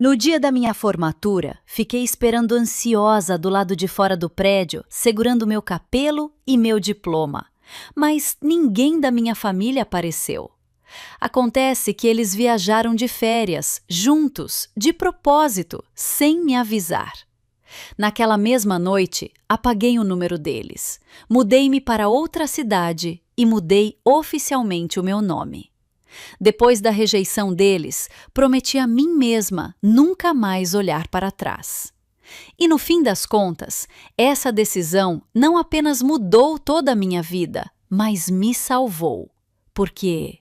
No dia da minha formatura, fiquei esperando ansiosa do lado de fora do prédio, segurando meu capelo e meu diploma. Mas ninguém da minha família apareceu. Acontece que eles viajaram de férias, juntos, de propósito, sem me avisar. Naquela mesma noite, apaguei o número deles. Mudei-me para outra cidade e mudei oficialmente o meu nome. Depois da rejeição deles, prometi a mim mesma nunca mais olhar para trás. E no fim das contas, essa decisão não apenas mudou toda a minha vida, mas me salvou. Porque,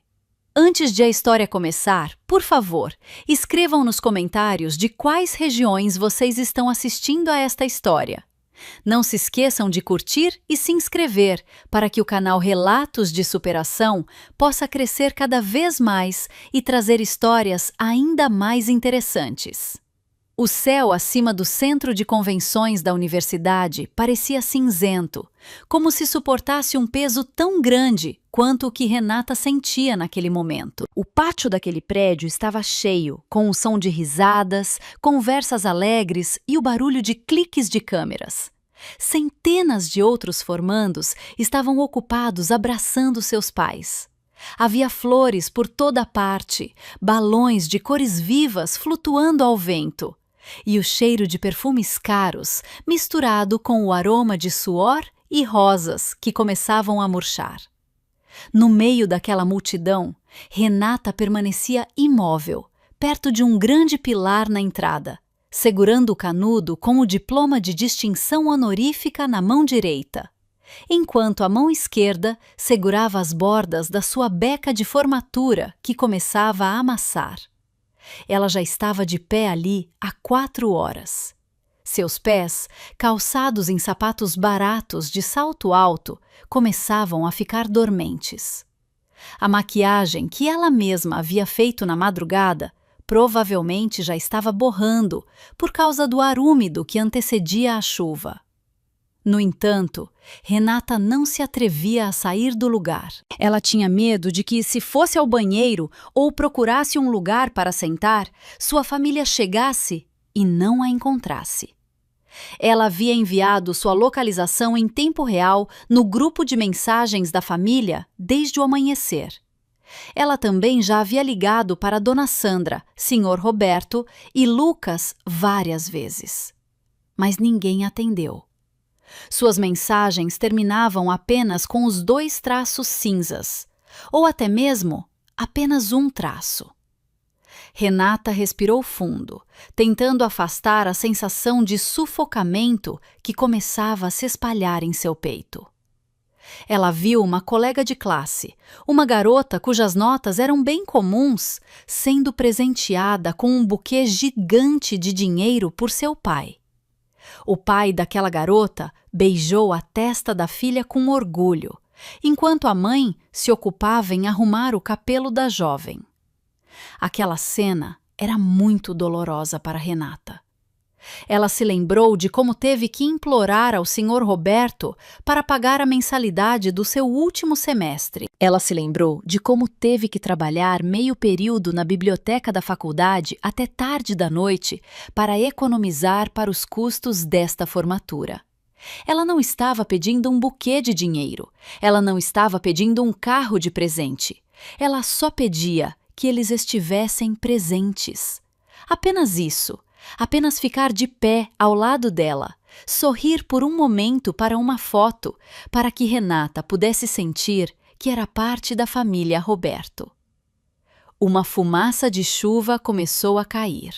antes de a história começar, por favor, escrevam nos comentários de quais regiões vocês estão assistindo a esta história. Não se esqueçam de curtir e se inscrever para que o canal Relatos de Superação possa crescer cada vez mais e trazer histórias ainda mais interessantes. O céu acima do centro de convenções da universidade parecia cinzento, como se suportasse um peso tão grande quanto o que Renata sentia naquele momento. O pátio daquele prédio estava cheio, com o som de risadas, conversas alegres e o barulho de cliques de câmeras. Centenas de outros formandos estavam ocupados abraçando seus pais. Havia flores por toda parte, balões de cores vivas flutuando ao vento. E o cheiro de perfumes caros, misturado com o aroma de suor e rosas que começavam a murchar. No meio daquela multidão, Renata permanecia imóvel, perto de um grande pilar na entrada, segurando o canudo com o diploma de distinção honorífica na mão direita, enquanto a mão esquerda segurava as bordas da sua beca de formatura que começava a amassar. Ela já estava de pé ali há 4 horas. Seus pés, calçados em sapatos baratos de salto alto, começavam a ficar dormentes. A maquiagem que ela mesma havia feito na madrugada provavelmente já estava borrando por causa do ar úmido que antecedia a chuva. No entanto, Renata não se atrevia a sair do lugar. Ela tinha medo de que, se fosse ao banheiro ou procurasse um lugar para sentar, sua família chegasse e não a encontrasse. Ela havia enviado sua localização em tempo real no grupo de mensagens da família desde o amanhecer. Ela também já havia ligado para Dona Sandra, Sr. Roberto e Lucas várias vezes. Mas ninguém atendeu. Suas mensagens terminavam apenas com os 2 traços cinzas, ou até mesmo apenas um traço. Renata respirou fundo, tentando afastar a sensação de sufocamento que começava a se espalhar em seu peito. Ela viu uma colega de classe, uma garota cujas notas eram bem comuns, sendo presenteada com um buquê gigante de dinheiro por seu pai. O pai daquela garota beijou a testa da filha com orgulho, enquanto a mãe se ocupava em arrumar o cabelo da jovem. Aquela cena era muito dolorosa para Renata. Ela se lembrou de como teve que implorar ao Sr. Roberto para pagar a mensalidade do seu último semestre. Ela se lembrou de como teve que trabalhar meio período na biblioteca da faculdade até tarde da noite para economizar para os custos desta formatura. Ela não estava pedindo um buquê de dinheiro. Ela não estava pedindo um carro de presente. Ela só pedia que eles estivessem presentes. Apenas isso. Apenas ficar de pé ao lado dela, sorrir por um momento para uma foto, para que Renata pudesse sentir que era parte da família Roberto. Uma fumaça de chuva começou a cair.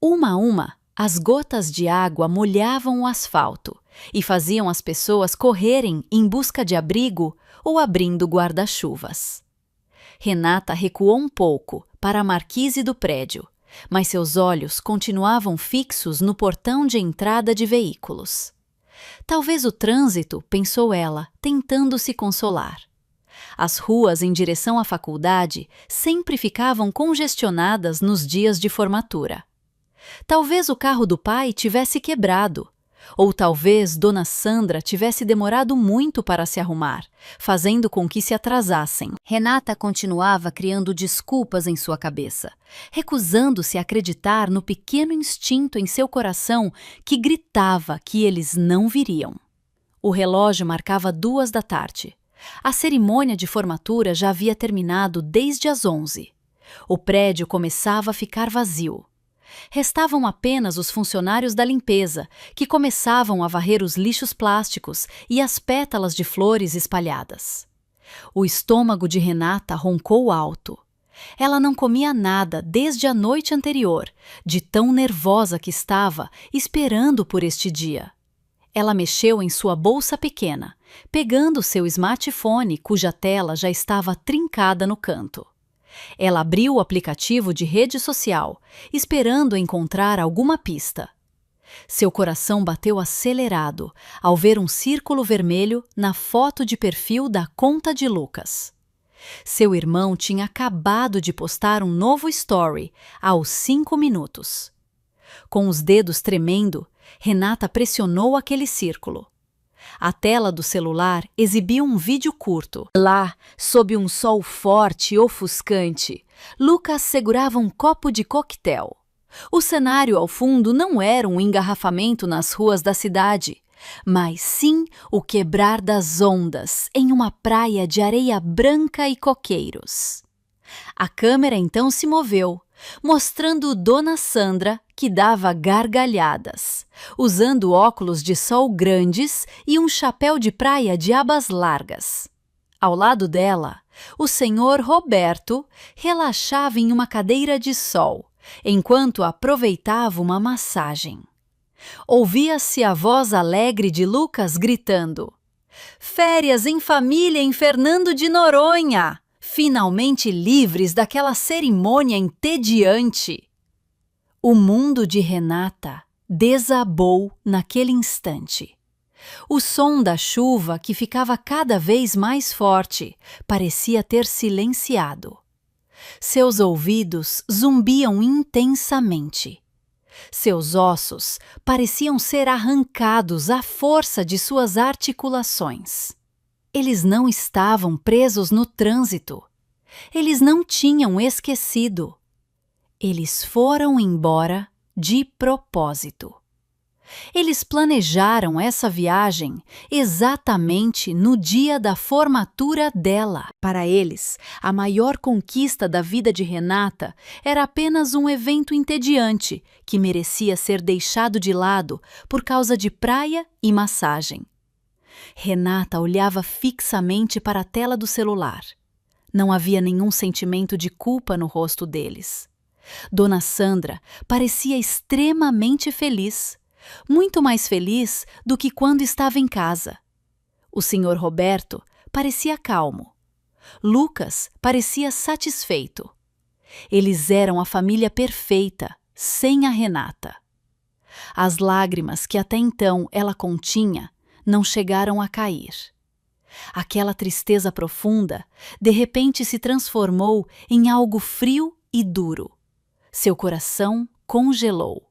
Uma a uma, as gotas de água molhavam o asfalto e faziam as pessoas correrem em busca de abrigo ou abrindo guarda-chuvas. Renata recuou um pouco para a marquise do prédio, mas seus olhos continuavam fixos no portão de entrada de veículos. Talvez o trânsito, pensou ela, tentando se consolar. As ruas em direção à faculdade sempre ficavam congestionadas nos dias de formatura. Talvez o carro do pai tivesse quebrado, Ou talvez Dona Sandra tivesse demorado muito para se arrumar, fazendo com que se atrasassem. Renata continuava criando desculpas em sua cabeça, recusando-se a acreditar no pequeno instinto em seu coração que gritava que eles não viriam. O relógio marcava 2 da tarde. A cerimônia de formatura já havia terminado desde as 11. O prédio começava a ficar vazio. Restavam apenas os funcionários da limpeza, que começavam a varrer os lixos plásticos e as pétalas de flores espalhadas. O estômago de Renata roncou alto. Ela não comia nada desde a noite anterior, de tão nervosa que estava, esperando por este dia. Ela mexeu em sua bolsa pequena, pegando seu smartphone, cuja tela já estava trincada no canto. Ela abriu o aplicativo de rede social, esperando encontrar alguma pista. Seu coração bateu acelerado ao ver um círculo vermelho na foto de perfil da conta de Lucas. Seu irmão tinha acabado de postar um novo story aos 5 minutos. Com os dedos tremendo, Renata pressionou aquele círculo. A tela do celular exibia um vídeo curto. Lá, sob um sol forte e ofuscante, Lucas segurava um copo de coquetel. O cenário ao fundo não era um engarrafamento nas ruas da cidade, mas sim o quebrar das ondas em uma praia de areia branca e coqueiros. A câmera então se moveu, mostrando Dona Sandra, que dava gargalhadas, usando óculos de sol grandes e um chapéu de praia de abas largas. Ao lado dela, o senhor Roberto relaxava em uma cadeira de sol, enquanto aproveitava uma massagem. Ouvia-se a voz alegre de Lucas gritando: "Férias em família em Fernando de Noronha! Finalmente livres daquela cerimônia entediante!" O mundo de Renata desabou naquele instante. O som da chuva, que ficava cada vez mais forte, parecia ter silenciado. Seus ouvidos zumbiam intensamente. Seus ossos pareciam ser arrancados à força de suas articulações. Eles não estavam presos no trânsito. Eles não tinham esquecido. Eles foram embora de propósito. Eles planejaram essa viagem exatamente no dia da formatura dela. Para eles, a maior conquista da vida de Renata era apenas um evento entediante que merecia ser deixado de lado por causa de praia e massagem. Renata olhava fixamente para a tela do celular. Não havia nenhum sentimento de culpa no rosto deles. Dona Sandra parecia extremamente feliz, muito mais feliz do que quando estava em casa. O senhor Roberto parecia calmo. Lucas parecia satisfeito. Eles eram a família perfeita, sem a Renata. As lágrimas que até então ela continha não chegaram a cair. Aquela tristeza profunda, de repente se transformou em algo frio e duro. Seu coração congelou.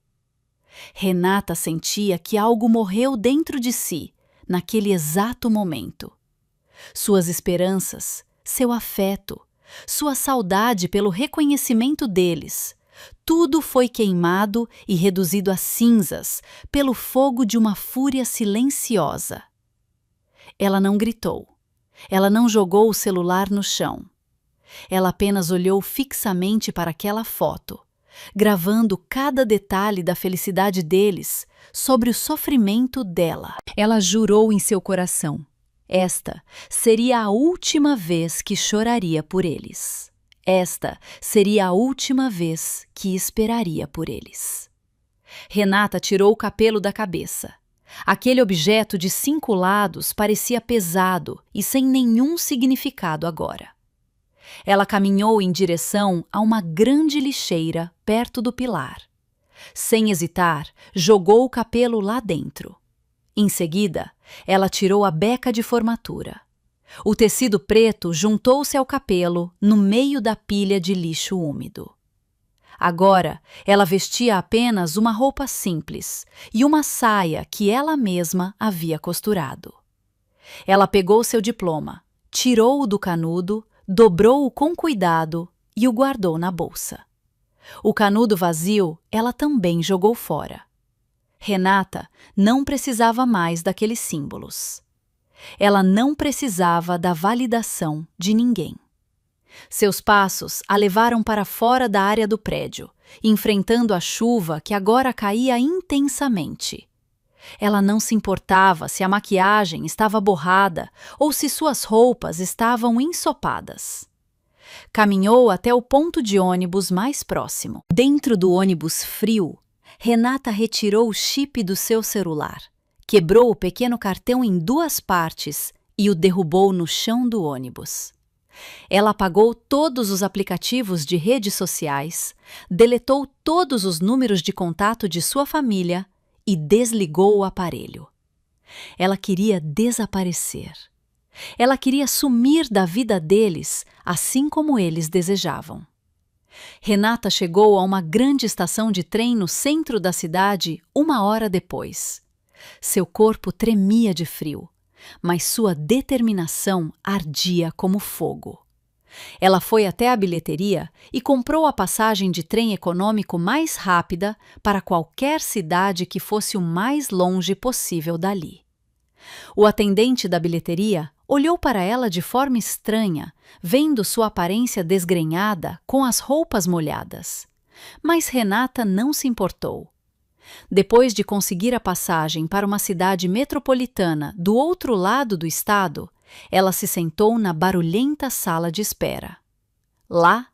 Renata sentia que algo morreu dentro de si, naquele exato momento. Suas esperanças, seu afeto, sua saudade pelo reconhecimento deles, tudo foi queimado e reduzido a cinzas pelo fogo de uma fúria silenciosa. Ela não gritou. Ela não jogou o celular no chão. Ela apenas olhou fixamente para aquela foto, gravando cada detalhe da felicidade deles sobre o sofrimento dela. Ela jurou em seu coração: esta seria a última vez que choraria por eles. Esta seria a última vez que esperaria por eles. Renata tirou o capelo da cabeça. Aquele objeto de 5 lados parecia pesado e sem nenhum significado agora. Ela caminhou em direção a uma grande lixeira perto do pilar. Sem hesitar, jogou o capelo lá dentro. Em seguida, ela tirou a beca de formatura. O tecido preto juntou-se ao capelo no meio da pilha de lixo úmido. Agora, ela vestia apenas uma roupa simples e uma saia que ela mesma havia costurado. Ela pegou seu diploma, tirou-o do canudo, dobrou-o com cuidado e o guardou na bolsa. O canudo vazio ela também jogou fora. Renata não precisava mais daqueles símbolos. Ela não precisava da validação de ninguém. Seus passos a levaram para fora da área do prédio, enfrentando a chuva que agora caía intensamente. Ela não se importava se a maquiagem estava borrada ou se suas roupas estavam ensopadas. Caminhou até o ponto de ônibus mais próximo. Dentro do ônibus frio, Renata retirou o chip do seu celular, quebrou o pequeno cartão em duas partes e o derrubou no chão do ônibus. Ela apagou todos os aplicativos de redes sociais, deletou todos os números de contato de sua família e desligou o aparelho. Ela queria desaparecer. Ela queria sumir da vida deles, assim como eles desejavam. Renata chegou a uma grande estação de trem no centro da cidade 1 hora depois. Seu corpo tremia de frio, mas sua determinação ardia como fogo. Ela foi até a bilheteria e comprou a passagem de trem econômico mais rápida para qualquer cidade que fosse o mais longe possível dali. O atendente da bilheteria olhou para ela de forma estranha, vendo sua aparência desgrenhada com as roupas molhadas. Mas Renata não se importou. Depois de conseguir a passagem para uma cidade metropolitana do outro lado do estado, ela se sentou na barulhenta sala de espera. Lá,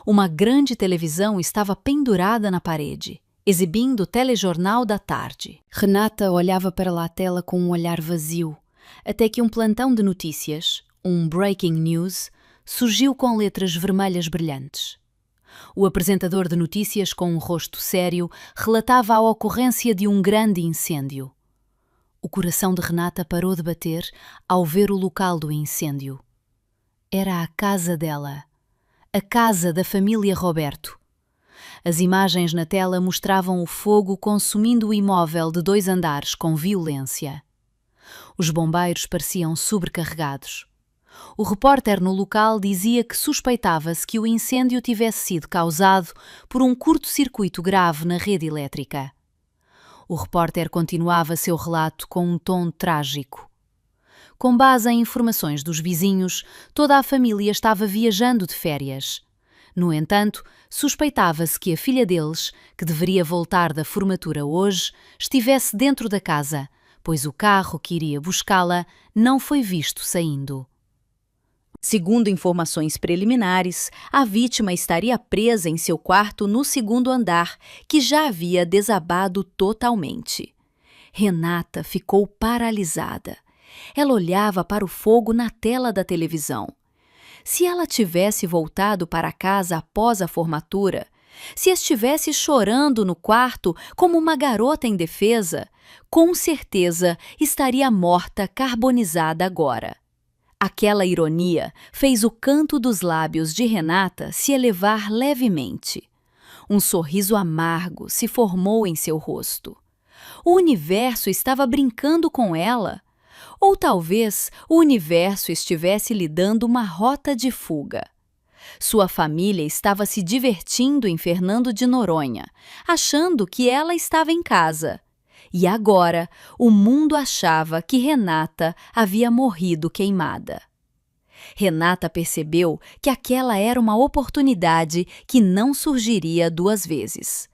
uma grande televisão estava pendurada na parede, exibindo o telejornal da tarde. Renata olhava para a tela com um olhar vazio, até que um plantão de notícias, um breaking news, surgiu com letras vermelhas brilhantes. O apresentador de notícias, com um rosto sério, relatava a ocorrência de um grande incêndio. O coração de Renata parou de bater ao ver o local do incêndio. Era a casa dela, a casa da família Roberto. As imagens na tela mostravam o fogo consumindo o imóvel de 2 andares com violência. Os bombeiros pareciam sobrecarregados. O repórter no local dizia que suspeitava-se que o incêndio tivesse sido causado por um curto-circuito grave na rede elétrica. O repórter continuava seu relato com um tom trágico. Com base em informações dos vizinhos, toda a família estava viajando de férias. No entanto, suspeitava-se que a filha deles, que deveria voltar da formatura hoje, estivesse dentro da casa, pois o carro que iria buscá-la não foi visto saindo. Segundo informações preliminares, a vítima estaria presa em seu quarto no 2º andar, que já havia desabado totalmente. Renata ficou paralisada. Ela olhava para o fogo na tela da televisão. Se ela tivesse voltado para casa após a formatura, se estivesse chorando no quarto como uma garota indefesa, com certeza estaria morta carbonizada agora. Aquela ironia fez o canto dos lábios de Renata se elevar levemente. Um sorriso amargo se formou em seu rosto. O universo estava brincando com ela. Ou talvez o universo estivesse lhe dando uma rota de fuga. Sua família estava se divertindo em Fernando de Noronha, achando que ela estava em casa. E agora, o mundo achava que Renata havia morrido queimada. Renata percebeu que aquela era uma oportunidade que não surgiria 2 vezes.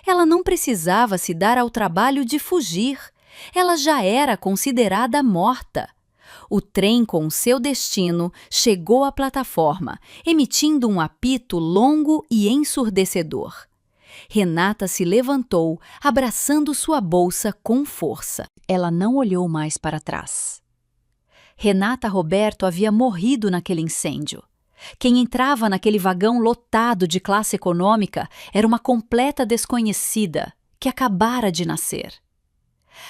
Ela não precisava se dar ao trabalho de fugir. Ela já era considerada morta. O trem com seu destino chegou à plataforma, emitindo um apito longo e ensurdecedor. Renata se levantou, abraçando sua bolsa com força. Ela não olhou mais para trás. Renata Roberto havia morrido naquele incêndio. Quem entrava naquele vagão lotado de classe econômica era uma completa desconhecida que acabara de nascer.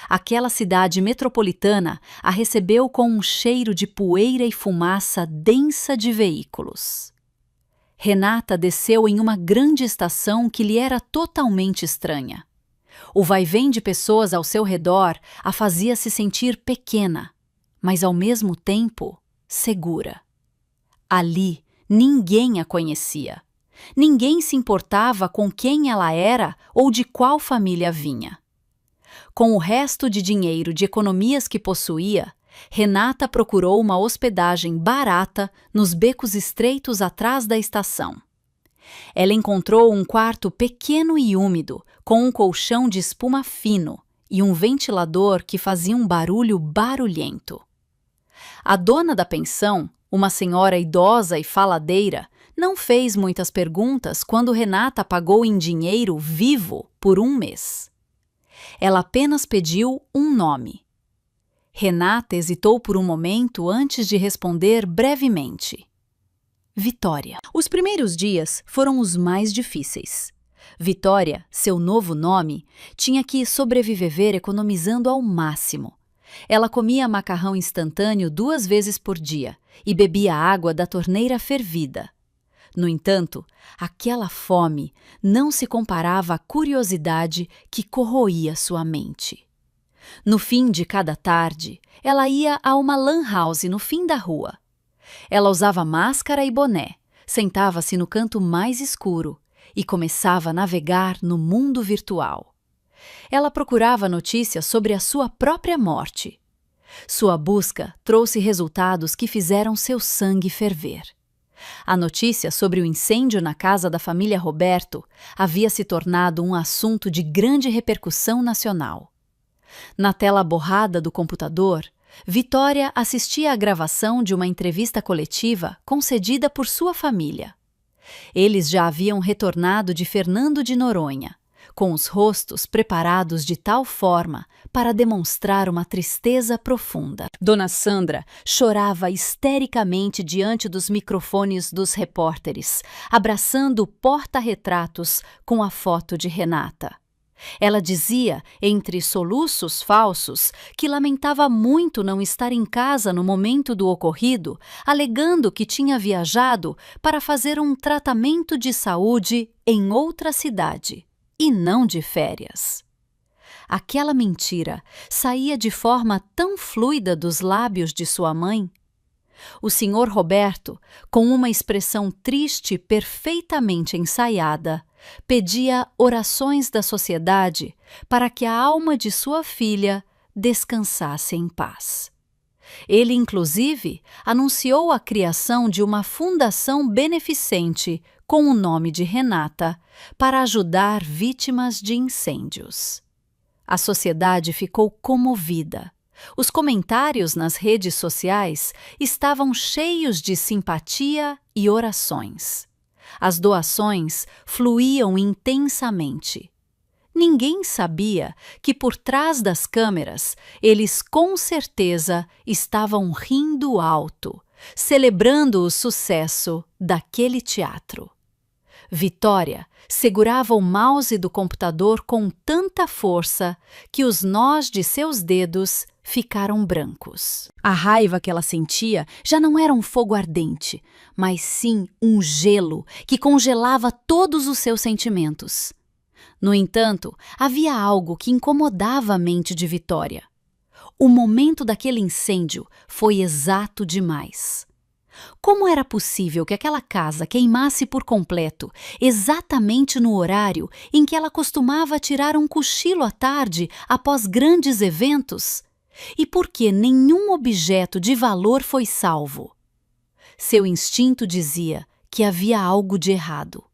Aquela cidade metropolitana a recebeu com um cheiro de poeira e fumaça densa de veículos. Renata desceu em uma grande estação que lhe era totalmente estranha. O vai-vem de pessoas ao seu redor a fazia se sentir pequena, mas ao mesmo tempo segura. Ali, ninguém a conhecia. Ninguém se importava com quem ela era ou de qual família vinha. Com o resto de dinheiro de economias que possuía, Renata procurou uma hospedagem barata nos becos estreitos atrás da estação. Ela encontrou um quarto pequeno e úmido, com um colchão de espuma fino e um ventilador que fazia um barulho barulhento. A dona da pensão, uma senhora idosa e faladeira, não fez muitas perguntas quando Renata pagou em dinheiro vivo por 1 mês. Ela apenas pediu um nome. Renata hesitou por um momento antes de responder brevemente. Vitória. Os primeiros dias foram os mais difíceis. Vitória, seu novo nome, tinha que sobreviver economizando ao máximo. Ela comia macarrão instantâneo 2 vezes por dia e bebia água da torneira fervida. No entanto, aquela fome não se comparava à curiosidade que corroía sua mente. No fim de cada tarde, ela ia a uma lan house no fim da rua. Ela usava máscara e boné, sentava-se no canto mais escuro e começava a navegar no mundo virtual. Ela procurava notícias sobre a sua própria morte. Sua busca trouxe resultados que fizeram seu sangue ferver. A notícia sobre o incêndio na casa da família Roberto havia se tornado um assunto de grande repercussão nacional. Na tela borrada do computador, Vitória assistia à gravação de uma entrevista coletiva concedida por sua família. Eles já haviam retornado de Fernando de Noronha, com os rostos preparados de tal forma para demonstrar uma tristeza profunda. Dona Sandra chorava histericamente diante dos microfones dos repórteres, abraçando o porta-retratos com a foto de Renata. Ela dizia, entre soluços falsos, que lamentava muito não estar em casa no momento do ocorrido, alegando que tinha viajado para fazer um tratamento de saúde em outra cidade, e não de férias. Aquela mentira saía de forma tão fluida dos lábios de sua mãe. O Sr. Roberto, com uma expressão triste perfeitamente ensaiada, pedia orações da sociedade para que a alma de sua filha descansasse em paz. Ele, inclusive, anunciou a criação de uma fundação beneficente com o nome de Renata para ajudar vítimas de incêndios. A sociedade ficou comovida. Os comentários nas redes sociais estavam cheios de simpatia e orações. As doações fluíam intensamente. Ninguém sabia que por trás das câmeras eles com certeza estavam rindo alto, celebrando o sucesso daquele teatro. Vitória segurava o mouse do computador com tanta força que os nós de seus dedos ficaram brancos. A raiva que ela sentia já não era um fogo ardente, mas sim um gelo que congelava todos os seus sentimentos. No entanto, havia algo que incomodava a mente de Vitória. O momento daquele incêndio foi exato demais. Como era possível que aquela casa queimasse por completo, exatamente no horário em que ela costumava tirar um cochilo à tarde após grandes eventos? E por que nenhum objeto de valor foi salvo? Seu instinto dizia que havia algo de errado.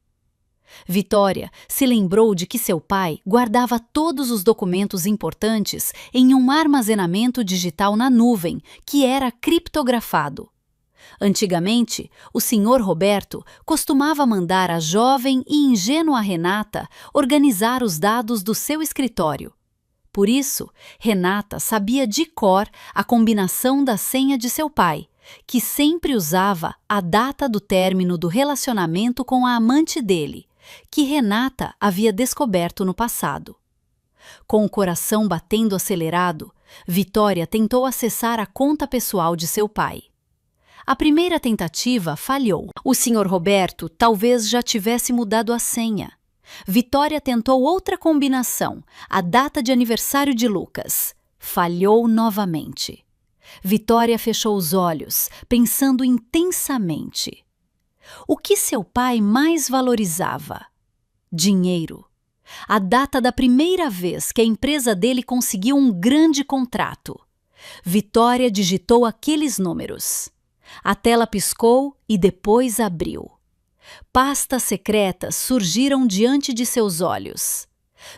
Vitória se lembrou de que seu pai guardava todos os documentos importantes em um armazenamento digital na nuvem, que era criptografado. Antigamente, o Sr. Roberto costumava mandar a jovem e ingênua Renata organizar os dados do seu escritório. Por isso, Renata sabia de cor a combinação da senha de seu pai, que sempre usava a data do término do relacionamento com a amante dele, que Renata havia descoberto no passado. Com o coração batendo acelerado, Vitória tentou acessar a conta pessoal de seu pai. A primeira tentativa falhou. O Sr. Roberto talvez já tivesse mudado a senha. Vitória tentou outra combinação, a data de aniversário de Lucas. Falhou novamente. Vitória fechou os olhos, pensando intensamente. O que seu pai mais valorizava? Dinheiro. A data da primeira vez que a empresa dele conseguiu um grande contrato. Vitória digitou aqueles números. A tela piscou e depois abriu. Pastas secretas surgiram diante de seus olhos.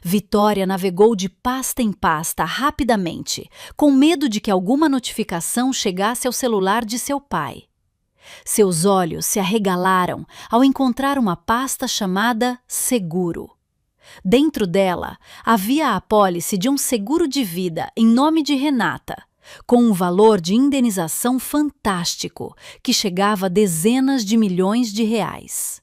Vitória navegou de pasta em pasta rapidamente, com medo de que alguma notificação chegasse ao celular de seu pai. Seus olhos se arregalaram ao encontrar uma pasta chamada Seguro. Dentro dela, havia a apólice de um seguro de vida em nome de Renata, com um valor de indenização fantástico que chegava a dezenas de milhões de reais.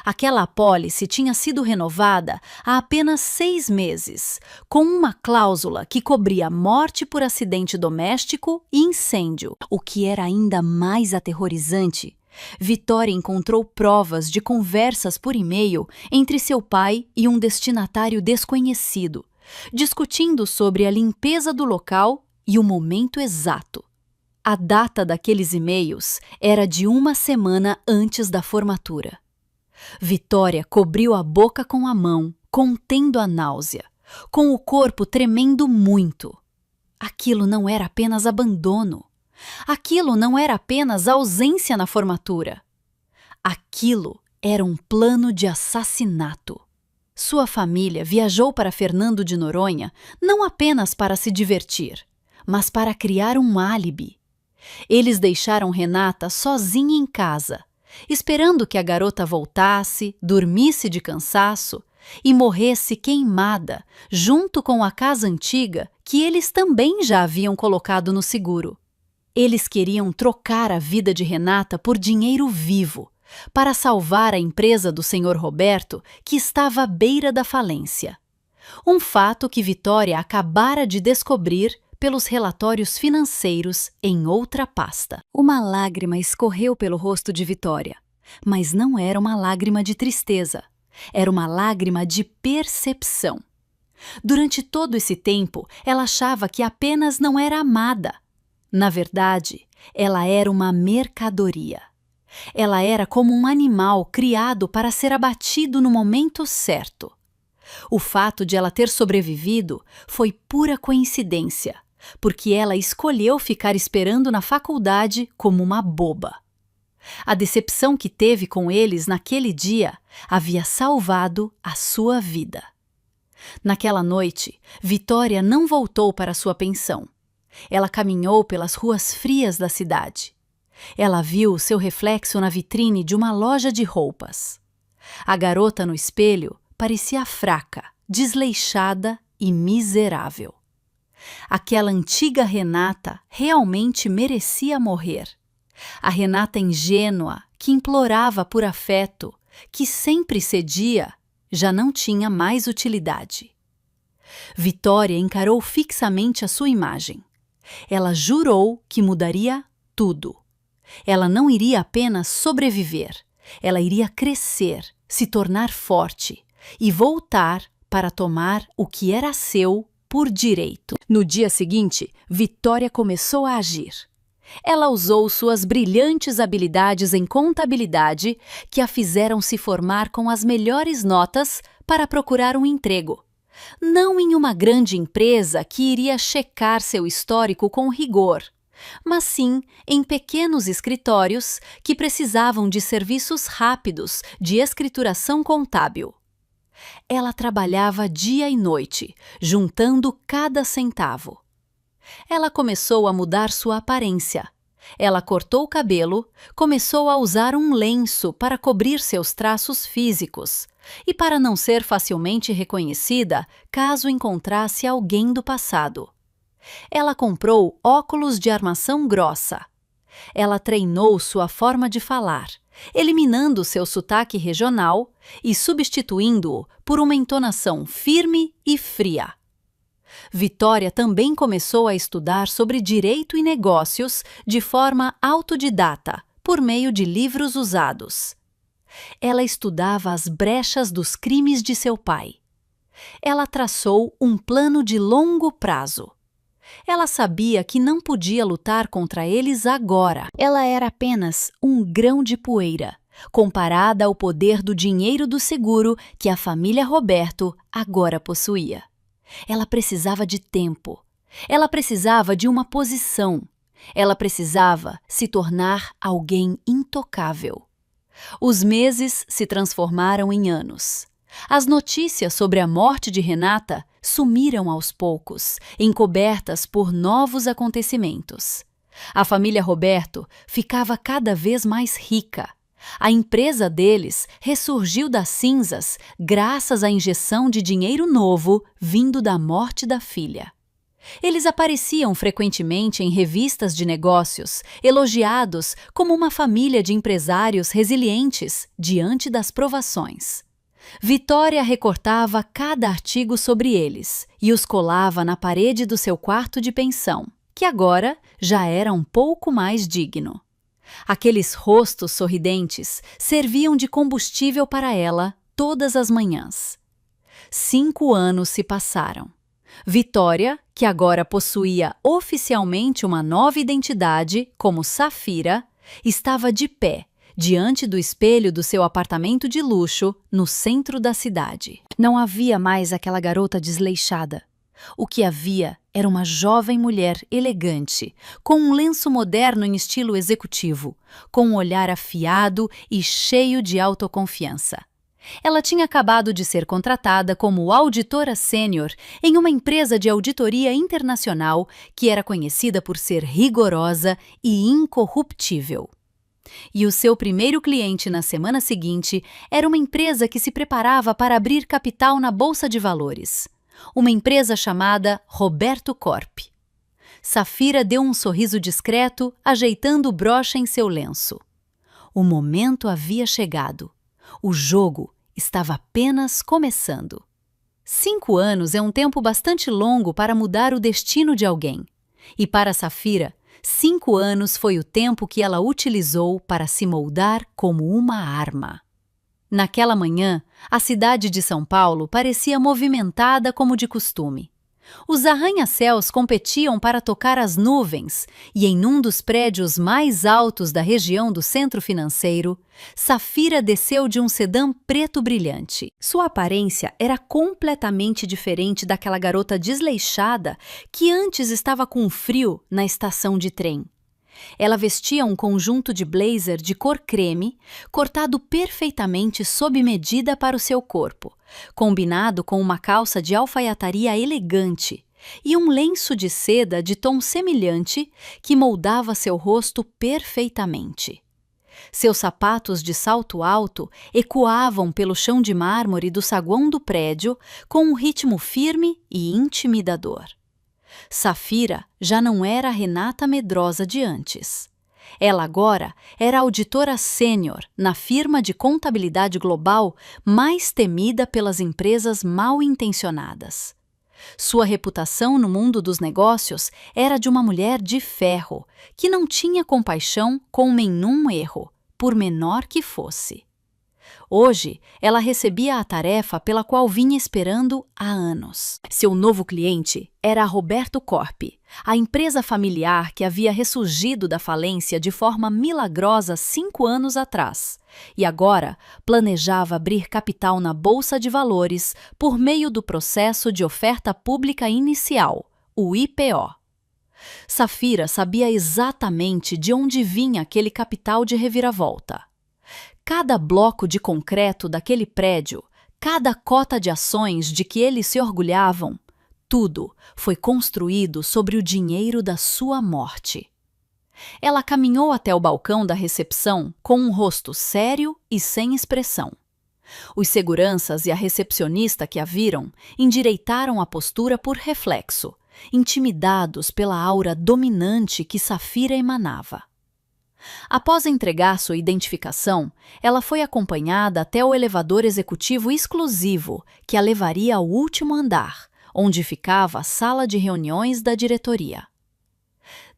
Aquela apólice tinha sido renovada há apenas 6 meses, com uma cláusula que cobria morte por acidente doméstico e incêndio. O que era ainda mais aterrorizante, Vitória encontrou provas de conversas por e-mail entre seu pai e um destinatário desconhecido, discutindo sobre a limpeza do local e o momento exato. A data daqueles e-mails era de 1 semana antes da formatura. Vitória cobriu a boca com a mão, contendo a náusea, com o corpo tremendo muito. Aquilo não era apenas abandono. Aquilo não era apenas ausência na formatura. Aquilo era um plano de assassinato. Sua família viajou para Fernando de Noronha não apenas para se divertir, mas para criar um álibi. Eles deixaram Renata sozinha em casa, esperando que a garota voltasse, dormisse de cansaço e morresse queimada, junto com a casa antiga que eles também já haviam colocado no seguro. Eles queriam trocar a vida de Renata por dinheiro vivo, para salvar a empresa do Sr. Roberto, que estava à beira da falência. Um fato que Vitória acabara de descobrir pelos relatórios financeiros em outra pasta. Uma lágrima escorreu pelo rosto de Vitória, mas não era uma lágrima de tristeza. Era uma lágrima de percepção. Durante todo esse tempo, ela achava que apenas não era amada. Na verdade, ela era uma mercadoria. Ela era como um animal criado para ser abatido no momento certo. O fato de ela ter sobrevivido foi pura coincidência, porque ela escolheu ficar esperando na faculdade como uma boba. A decepção que teve com eles naquele dia havia salvado a sua vida. Naquela noite, Vitória não voltou para sua pensão. Ela caminhou pelas ruas frias da cidade. Ela viu seu reflexo na vitrine de uma loja de roupas. A garota no espelho parecia fraca, desleixada e miserável. Aquela antiga Renata realmente merecia morrer. A Renata ingênua, que implorava por afeto, que sempre cedia, já não tinha mais utilidade. Vitória encarou fixamente a sua imagem. Ela jurou que mudaria tudo. Ela não iria apenas sobreviver, ela iria crescer, se tornar forte e voltar para tomar o que era seu por direito. No dia seguinte, Vitória começou a agir. Ela usou suas brilhantes habilidades em contabilidade que a fizeram se formar com as melhores notas para procurar um emprego. Não em uma grande empresa que iria checar seu histórico com rigor, mas sim em pequenos escritórios que precisavam de serviços rápidos de escrituração contábil. Ela trabalhava dia e noite, juntando cada centavo. Ela começou a mudar sua aparência. Ela cortou o cabelo, começou a usar um lenço para cobrir seus traços físicos e para não ser facilmente reconhecida caso encontrasse alguém do passado. Ela comprou óculos de armação grossa. Ela treinou sua forma de falar, eliminando seu sotaque regional e substituindo-o por uma entonação firme e fria. Vitória também começou a estudar sobre direito e negócios de forma autodidata, por meio de livros usados. Ela estudava as brechas dos crimes de seu pai. Ela traçou um plano de longo prazo. Ela sabia que não podia lutar contra eles agora. Ela era apenas um grão de poeira, comparada ao poder do dinheiro do seguro que a família Roberto agora possuía. Ela precisava de tempo. Ela precisava de uma posição. Ela precisava se tornar alguém intocável. Os meses se transformaram em anos. As notícias sobre a morte de Renata sumiram aos poucos, encobertas por novos acontecimentos. A família Roberto ficava cada vez mais rica. A empresa deles ressurgiu das cinzas graças à injeção de dinheiro novo vindo da morte da filha. Eles apareciam frequentemente em revistas de negócios, elogiados como uma família de empresários resilientes diante das provações. Vitória recortava cada artigo sobre eles e os colava na parede do seu quarto de pensão, que agora já era um pouco mais digno. Aqueles rostos sorridentes serviam de combustível para ela todas as manhãs. 5 anos se passaram. Vitória, que agora possuía oficialmente uma nova identidade como Safira, estava de pé diante do espelho do seu apartamento de luxo no centro da cidade. Não havia mais aquela garota desleixada. O que havia era uma jovem mulher elegante, com um lenço moderno em estilo executivo, com um olhar afiado e cheio de autoconfiança. Ela tinha acabado de ser contratada como auditora sênior em uma empresa de auditoria internacional que era conhecida por ser rigorosa e incorruptível. E o seu primeiro cliente na semana seguinte era uma empresa que se preparava para abrir capital na Bolsa de Valores. Uma empresa chamada Roberto Corp. Safira deu um sorriso discreto, ajeitando o broche em seu lenço. O momento havia chegado. O jogo estava apenas começando. 5 anos é um tempo bastante longo para mudar o destino de alguém. E para Safira, 5 anos foi o tempo que ela utilizou para se moldar como uma arma. Naquela manhã, a cidade de São Paulo parecia movimentada como de costume. Os arranha-céus competiam para tocar as nuvens e em um dos prédios mais altos da região do centro financeiro, Safira desceu de um sedã preto brilhante. Sua aparência era completamente diferente daquela garota desleixada que antes estava com frio na estação de trem. Ela vestia um conjunto de blazer de cor creme, cortado perfeitamente sob medida para o seu corpo, combinado com uma calça de alfaiataria elegante e um lenço de seda de tom semelhante que moldava seu rosto perfeitamente. Seus sapatos de salto alto ecoavam pelo chão de mármore do saguão do prédio com um ritmo firme e intimidador. Safira já não era a Renata medrosa de antes. Ela agora era auditora sênior na firma de contabilidade global mais temida pelas empresas mal intencionadas. Sua reputação no mundo dos negócios era de uma mulher de ferro, que não tinha compaixão com nenhum erro, por menor que fosse. Hoje, ela recebia a tarefa pela qual vinha esperando há anos. Seu novo cliente era a Roberto Corp, a empresa familiar que havia ressurgido da falência de forma milagrosa 5 anos atrás, e agora planejava abrir capital na Bolsa de Valores por meio do processo de oferta pública inicial, o IPO. Safira sabia exatamente de onde vinha aquele capital de reviravolta. Cada bloco de concreto daquele prédio, cada cota de ações de que eles se orgulhavam, tudo foi construído sobre o dinheiro da sua morte. Ela caminhou até o balcão da recepção com um rosto sério e sem expressão. Os seguranças e a recepcionista que a viram endireitaram a postura por reflexo, intimidados pela aura dominante que Safira emanava. Após entregar sua identificação, ela foi acompanhada até o elevador executivo exclusivo que a levaria ao último andar, onde ficava a sala de reuniões da diretoria.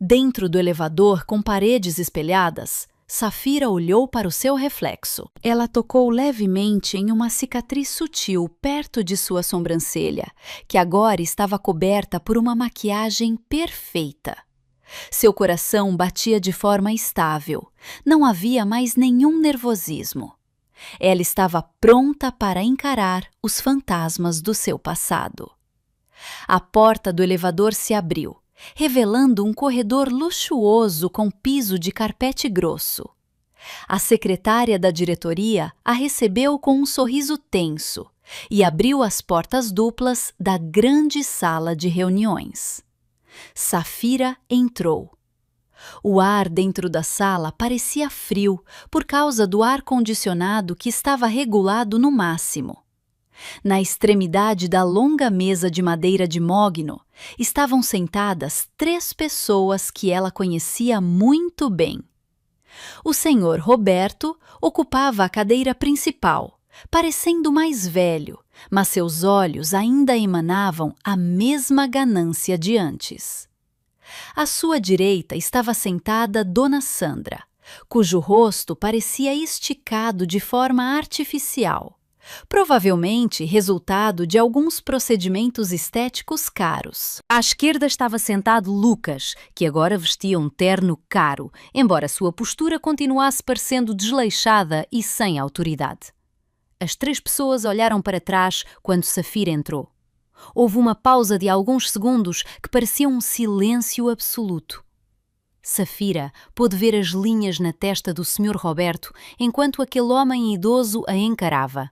Dentro do elevador com paredes espelhadas, Safira olhou para o seu reflexo. Ela tocou levemente em uma cicatriz sutil perto de sua sobrancelha, que agora estava coberta por uma maquiagem perfeita. Seu coração batia de forma estável. Não havia mais nenhum nervosismo. Ela estava pronta para encarar os fantasmas do seu passado. A porta do elevador se abriu, revelando um corredor luxuoso com piso de carpete grosso. A secretária da diretoria a recebeu com um sorriso tenso e abriu as portas duplas da grande sala de reuniões. Safira entrou. O ar dentro da sala parecia frio por causa do ar-condicionado que estava regulado no máximo. Na extremidade da longa mesa de madeira de mogno, estavam sentadas 3 pessoas que ela conhecia muito bem. O senhor Roberto ocupava a cadeira principal, parecendo mais velho, mas seus olhos ainda emanavam a mesma ganância de antes. À sua direita estava sentada Dona Sandra, cujo rosto parecia esticado de forma artificial, provavelmente resultado de alguns procedimentos estéticos caros. À esquerda estava sentado Lucas, que agora vestia um terno caro, embora sua postura continuasse parecendo desleixada e sem autoridade. As 3 pessoas olharam para trás quando Safira entrou. Houve uma pausa de alguns segundos que parecia um silêncio absoluto. Safira pôde ver as linhas na testa do Sr. Roberto enquanto aquele homem idoso a encarava.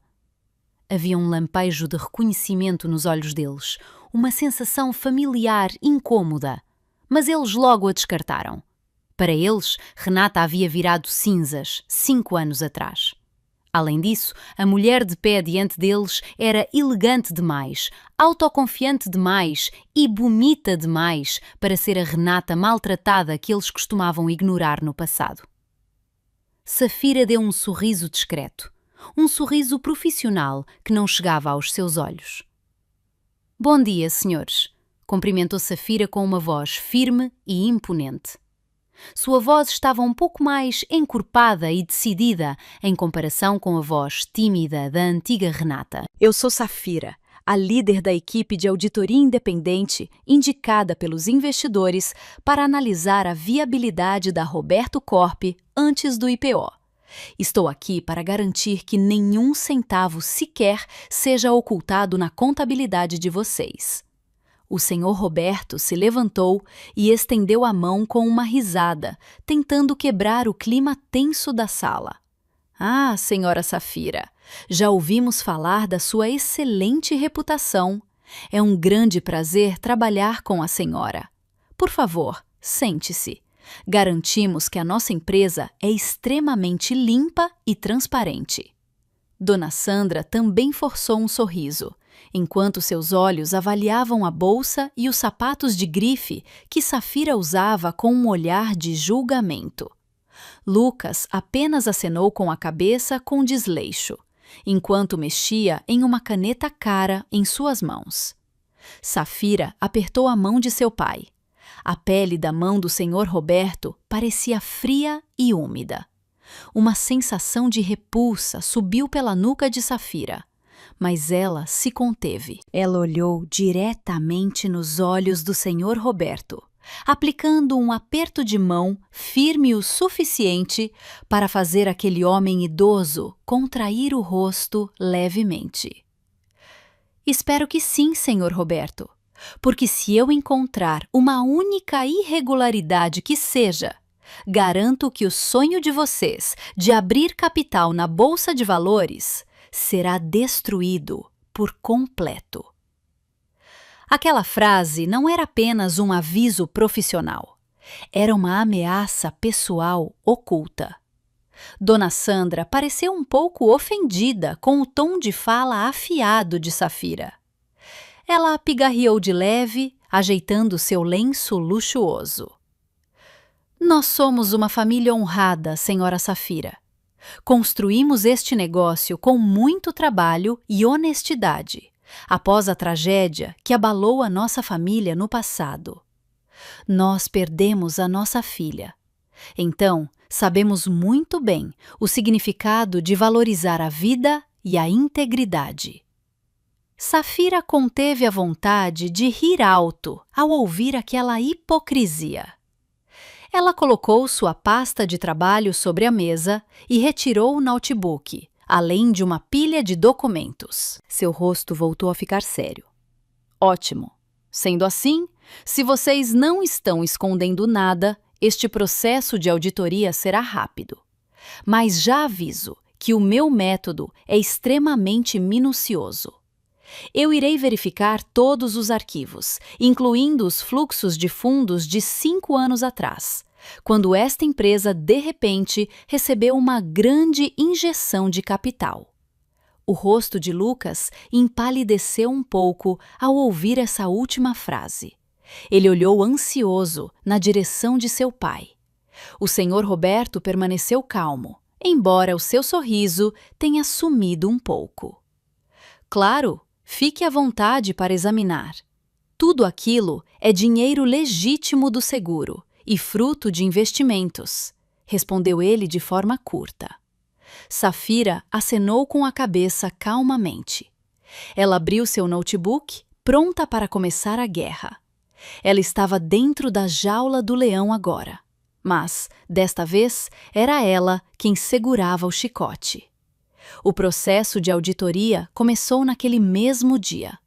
Havia um lampejo de reconhecimento nos olhos deles, uma sensação familiar incômoda, mas eles logo a descartaram. Para eles, Renata havia virado cinzas 5 anos atrás. Além disso, a mulher de pé diante deles era elegante demais, autoconfiante demais e bonita demais para ser a Renata maltratada que eles costumavam ignorar no passado. Safira deu um sorriso discreto, um sorriso profissional que não chegava aos seus olhos. "Bom dia, senhores", cumprimentou Safira com uma voz firme e imponente. Sua voz estava um pouco mais encorpada e decidida em comparação com a voz tímida da antiga Renata. "Eu sou Safira, a líder da equipe de auditoria independente indicada pelos investidores para analisar a viabilidade da Roberto Corp antes do IPO. Estou aqui para garantir que nenhum centavo sequer seja ocultado na contabilidade de vocês." O senhor Roberto se levantou e estendeu a mão com uma risada, tentando quebrar o clima tenso da sala. "Ah, senhora Safira, já ouvimos falar da sua excelente reputação. É um grande prazer trabalhar com a senhora. Por favor, sente-se. Garantimos que a nossa empresa é extremamente limpa e transparente." Dona Sandra também forçou um sorriso, enquanto seus olhos avaliavam a bolsa e os sapatos de grife que Safira usava com um olhar de julgamento. Lucas apenas acenou com a cabeça com desleixo, enquanto mexia em uma caneta cara em suas mãos. Safira apertou a mão de seu pai. A pele da mão do senhor Roberto parecia fria e úmida. Uma sensação de repulsa subiu pela nuca de Safira, mas ela se conteve. Ela olhou diretamente nos olhos do senhor Roberto, aplicando um aperto de mão firme o suficiente para fazer aquele homem idoso contrair o rosto levemente. "Espero que sim, senhor Roberto, porque se eu encontrar uma única irregularidade que seja, garanto que o sonho de vocês de abrir capital na Bolsa de Valores será destruído por completo." Aquela frase não era apenas um aviso profissional. Era uma ameaça pessoal oculta. Dona Sandra pareceu um pouco ofendida com o tom de fala afiado de Safira. Ela pigarreou de leve, ajeitando seu lenço luxuoso. "Nós somos uma família honrada, senhora Safira. Construímos este negócio com muito trabalho e honestidade, após a tragédia que abalou a nossa família no passado. Nós perdemos a nossa filha. Então, sabemos muito bem o significado de valorizar a vida e a integridade. Safira conteve a vontade de rir alto ao ouvir aquela hipocrisia. Ela colocou sua pasta de trabalho sobre a mesa e retirou o notebook, além de uma pilha de documentos. Seu rosto voltou a ficar sério. Ótimo. Sendo assim, se vocês não estão escondendo nada, este processo de auditoria será rápido. Mas já aviso que o meu método é extremamente minucioso. Eu irei verificar todos os arquivos, incluindo os fluxos de fundos de 5 anos atrás, quando esta empresa, de repente, recebeu uma grande injeção de capital. O rosto de Lucas empalideceu um pouco ao ouvir essa última frase. Ele olhou ansioso na direção de seu pai. O senhor Roberto permaneceu calmo, embora o seu sorriso tenha sumido um pouco. Claro, fique à vontade para examinar. Tudo aquilo é dinheiro legítimo do seguro e fruto de investimentos, respondeu ele de forma curta. Safira acenou com a cabeça calmamente. Ela abriu seu notebook, pronta para começar a guerra. Ela estava dentro da jaula do leão agora, mas, desta vez, era ela quem segurava o chicote. O processo de auditoria começou naquele mesmo dia.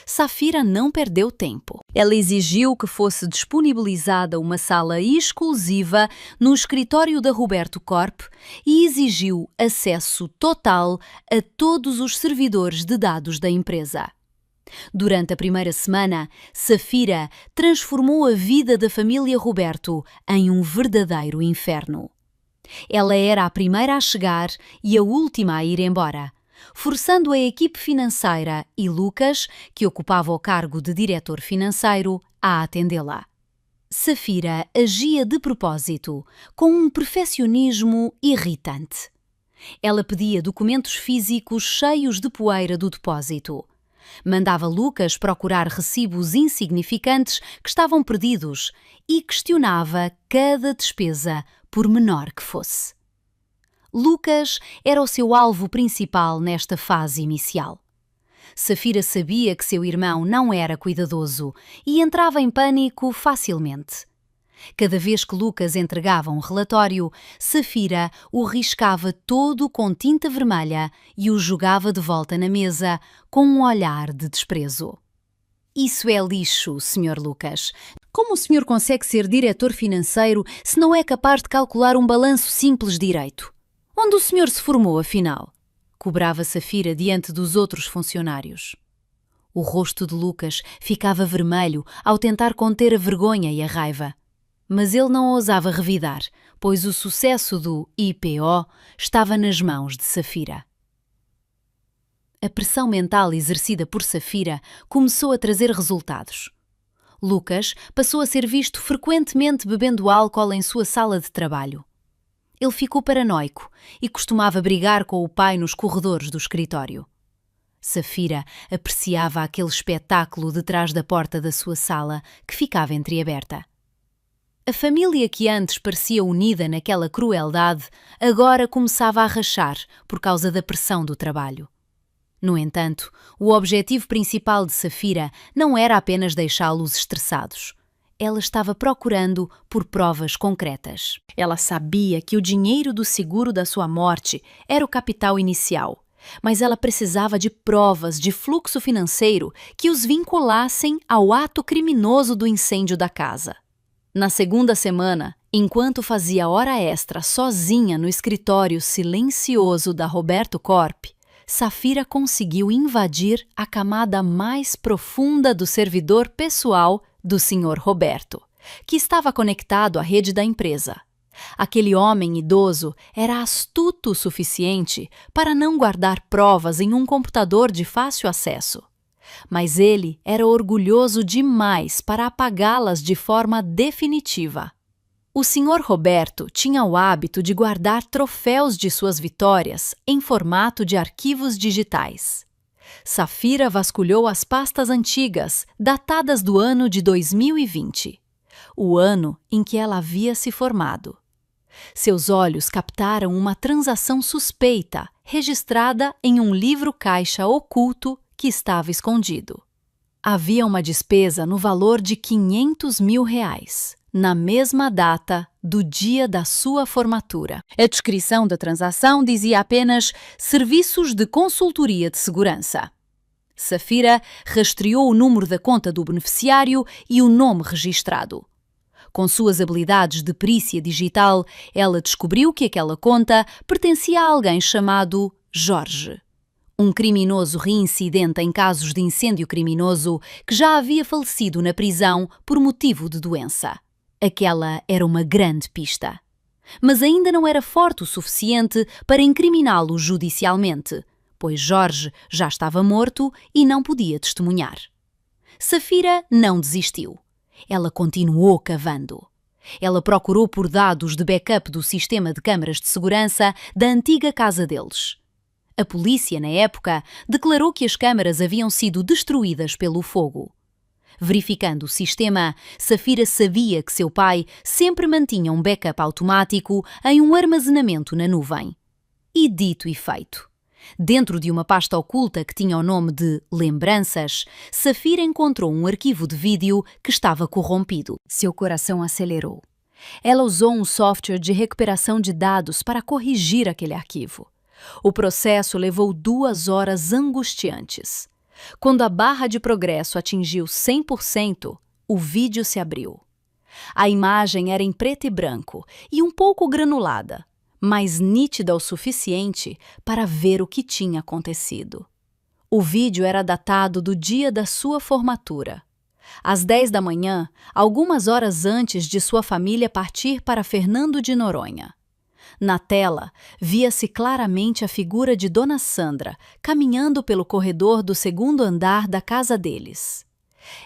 Safira não perdeu tempo. Ela exigiu que fosse disponibilizada uma sala exclusiva no escritório da Roberto Corp e exigiu acesso total a todos os servidores de dados da empresa. Durante a primeira semana, Safira transformou a vida da família Roberto em um verdadeiro inferno. Ela era a primeira a chegar e a última a ir embora, forçando a equipe financeira e Lucas, que ocupava o cargo de diretor financeiro, a atendê-la. Safira agia de propósito, com um perfeccionismo irritante. Ela pedia documentos físicos cheios de poeira do depósito. Mandava Lucas procurar recibos insignificantes que estavam perdidos e questionava cada despesa, por menor que fosse. Lucas era o seu alvo principal nesta fase inicial. Safira sabia que seu irmão não era cuidadoso e entrava em pânico facilmente. Cada vez que Lucas entregava um relatório, Safira o riscava todo com tinta vermelha e o jogava de volta na mesa com um olhar de desprezo. Isso é lixo, Sr. Lucas. Como o senhor consegue ser diretor financeiro se não é capaz de calcular um balanço simples direito? Onde o senhor se formou, afinal? Cobrava Safira diante dos outros funcionários. O rosto de Lucas ficava vermelho ao tentar conter a vergonha e a raiva. Mas ele não ousava revidar, pois o sucesso do IPO estava nas mãos de Safira. A pressão mental exercida por Safira começou a trazer resultados. Lucas passou a ser visto frequentemente bebendo álcool em sua sala de trabalho. Ele ficou paranoico e costumava brigar com o pai nos corredores do escritório. Safira apreciava aquele espetáculo detrás da porta da sua sala, que ficava entreaberta. A família que antes parecia unida naquela crueldade, agora começava a rachar por causa da pressão do trabalho. No entanto, o objetivo principal de Safira não era apenas deixá-los estressados. Ela estava procurando por provas concretas. Ela sabia que o dinheiro do seguro da sua morte era o capital inicial, mas ela precisava de provas de fluxo financeiro que os vinculassem ao ato criminoso do incêndio da casa. Na segunda semana, enquanto fazia hora extra sozinha no escritório silencioso da Roberto Corp, Safira conseguiu invadir a camada mais profunda do servidor pessoal do Sr. Roberto, que estava conectado à rede da empresa. Aquele homem idoso era astuto o suficiente para não guardar provas em um computador de fácil acesso. Mas ele era orgulhoso demais para apagá-las de forma definitiva. O Sr. Roberto tinha o hábito de guardar troféus de suas vitórias em formato de arquivos digitais. Safira vasculhou as pastas antigas, datadas do ano de 2020, o ano em que ela havia se formado. Seus olhos captaram uma transação suspeita, registrada em um livro-caixa oculto que estava escondido. Havia uma despesa no valor de R$ 500 mil, na mesma data do dia da sua formatura. A descrição da transação dizia apenas serviços de consultoria de segurança. Safira rastreou o número da conta do beneficiário e o nome registrado. Com suas habilidades de perícia digital, ela descobriu que aquela conta pertencia a alguém chamado Jorge, um criminoso reincidente em casos de incêndio criminoso que já havia falecido na prisão por motivo de doença. Aquela era uma grande pista. Mas ainda não era forte o suficiente para incriminá-lo judicialmente, pois Jorge já estava morto e não podia testemunhar. Safira não desistiu. Ela continuou cavando. Ela procurou por dados de backup do sistema de câmaras de segurança da antiga casa deles. A polícia, na época, declarou que as câmaras haviam sido destruídas pelo fogo. Verificando o sistema, Safira sabia que seu pai sempre mantinha um backup automático em um armazenamento na nuvem. E dito e feito. Dentro de uma pasta oculta que tinha o nome de Lembranças, Safira encontrou um arquivo de vídeo que estava corrompido. Seu coração acelerou. Ela usou um software de recuperação de dados para corrigir aquele arquivo. O processo levou 2 horas angustiantes. Quando a barra de progresso atingiu 100%, o vídeo se abriu. A imagem era em preto e branco e um pouco granulada, mas nítida o suficiente para ver o que tinha acontecido. O vídeo era datado do dia da sua formatura. Às 10 da manhã, algumas horas antes de sua família partir para Fernando de Noronha. Na tela, via-se claramente a figura de Dona Sandra caminhando pelo corredor do 2º andar da casa deles.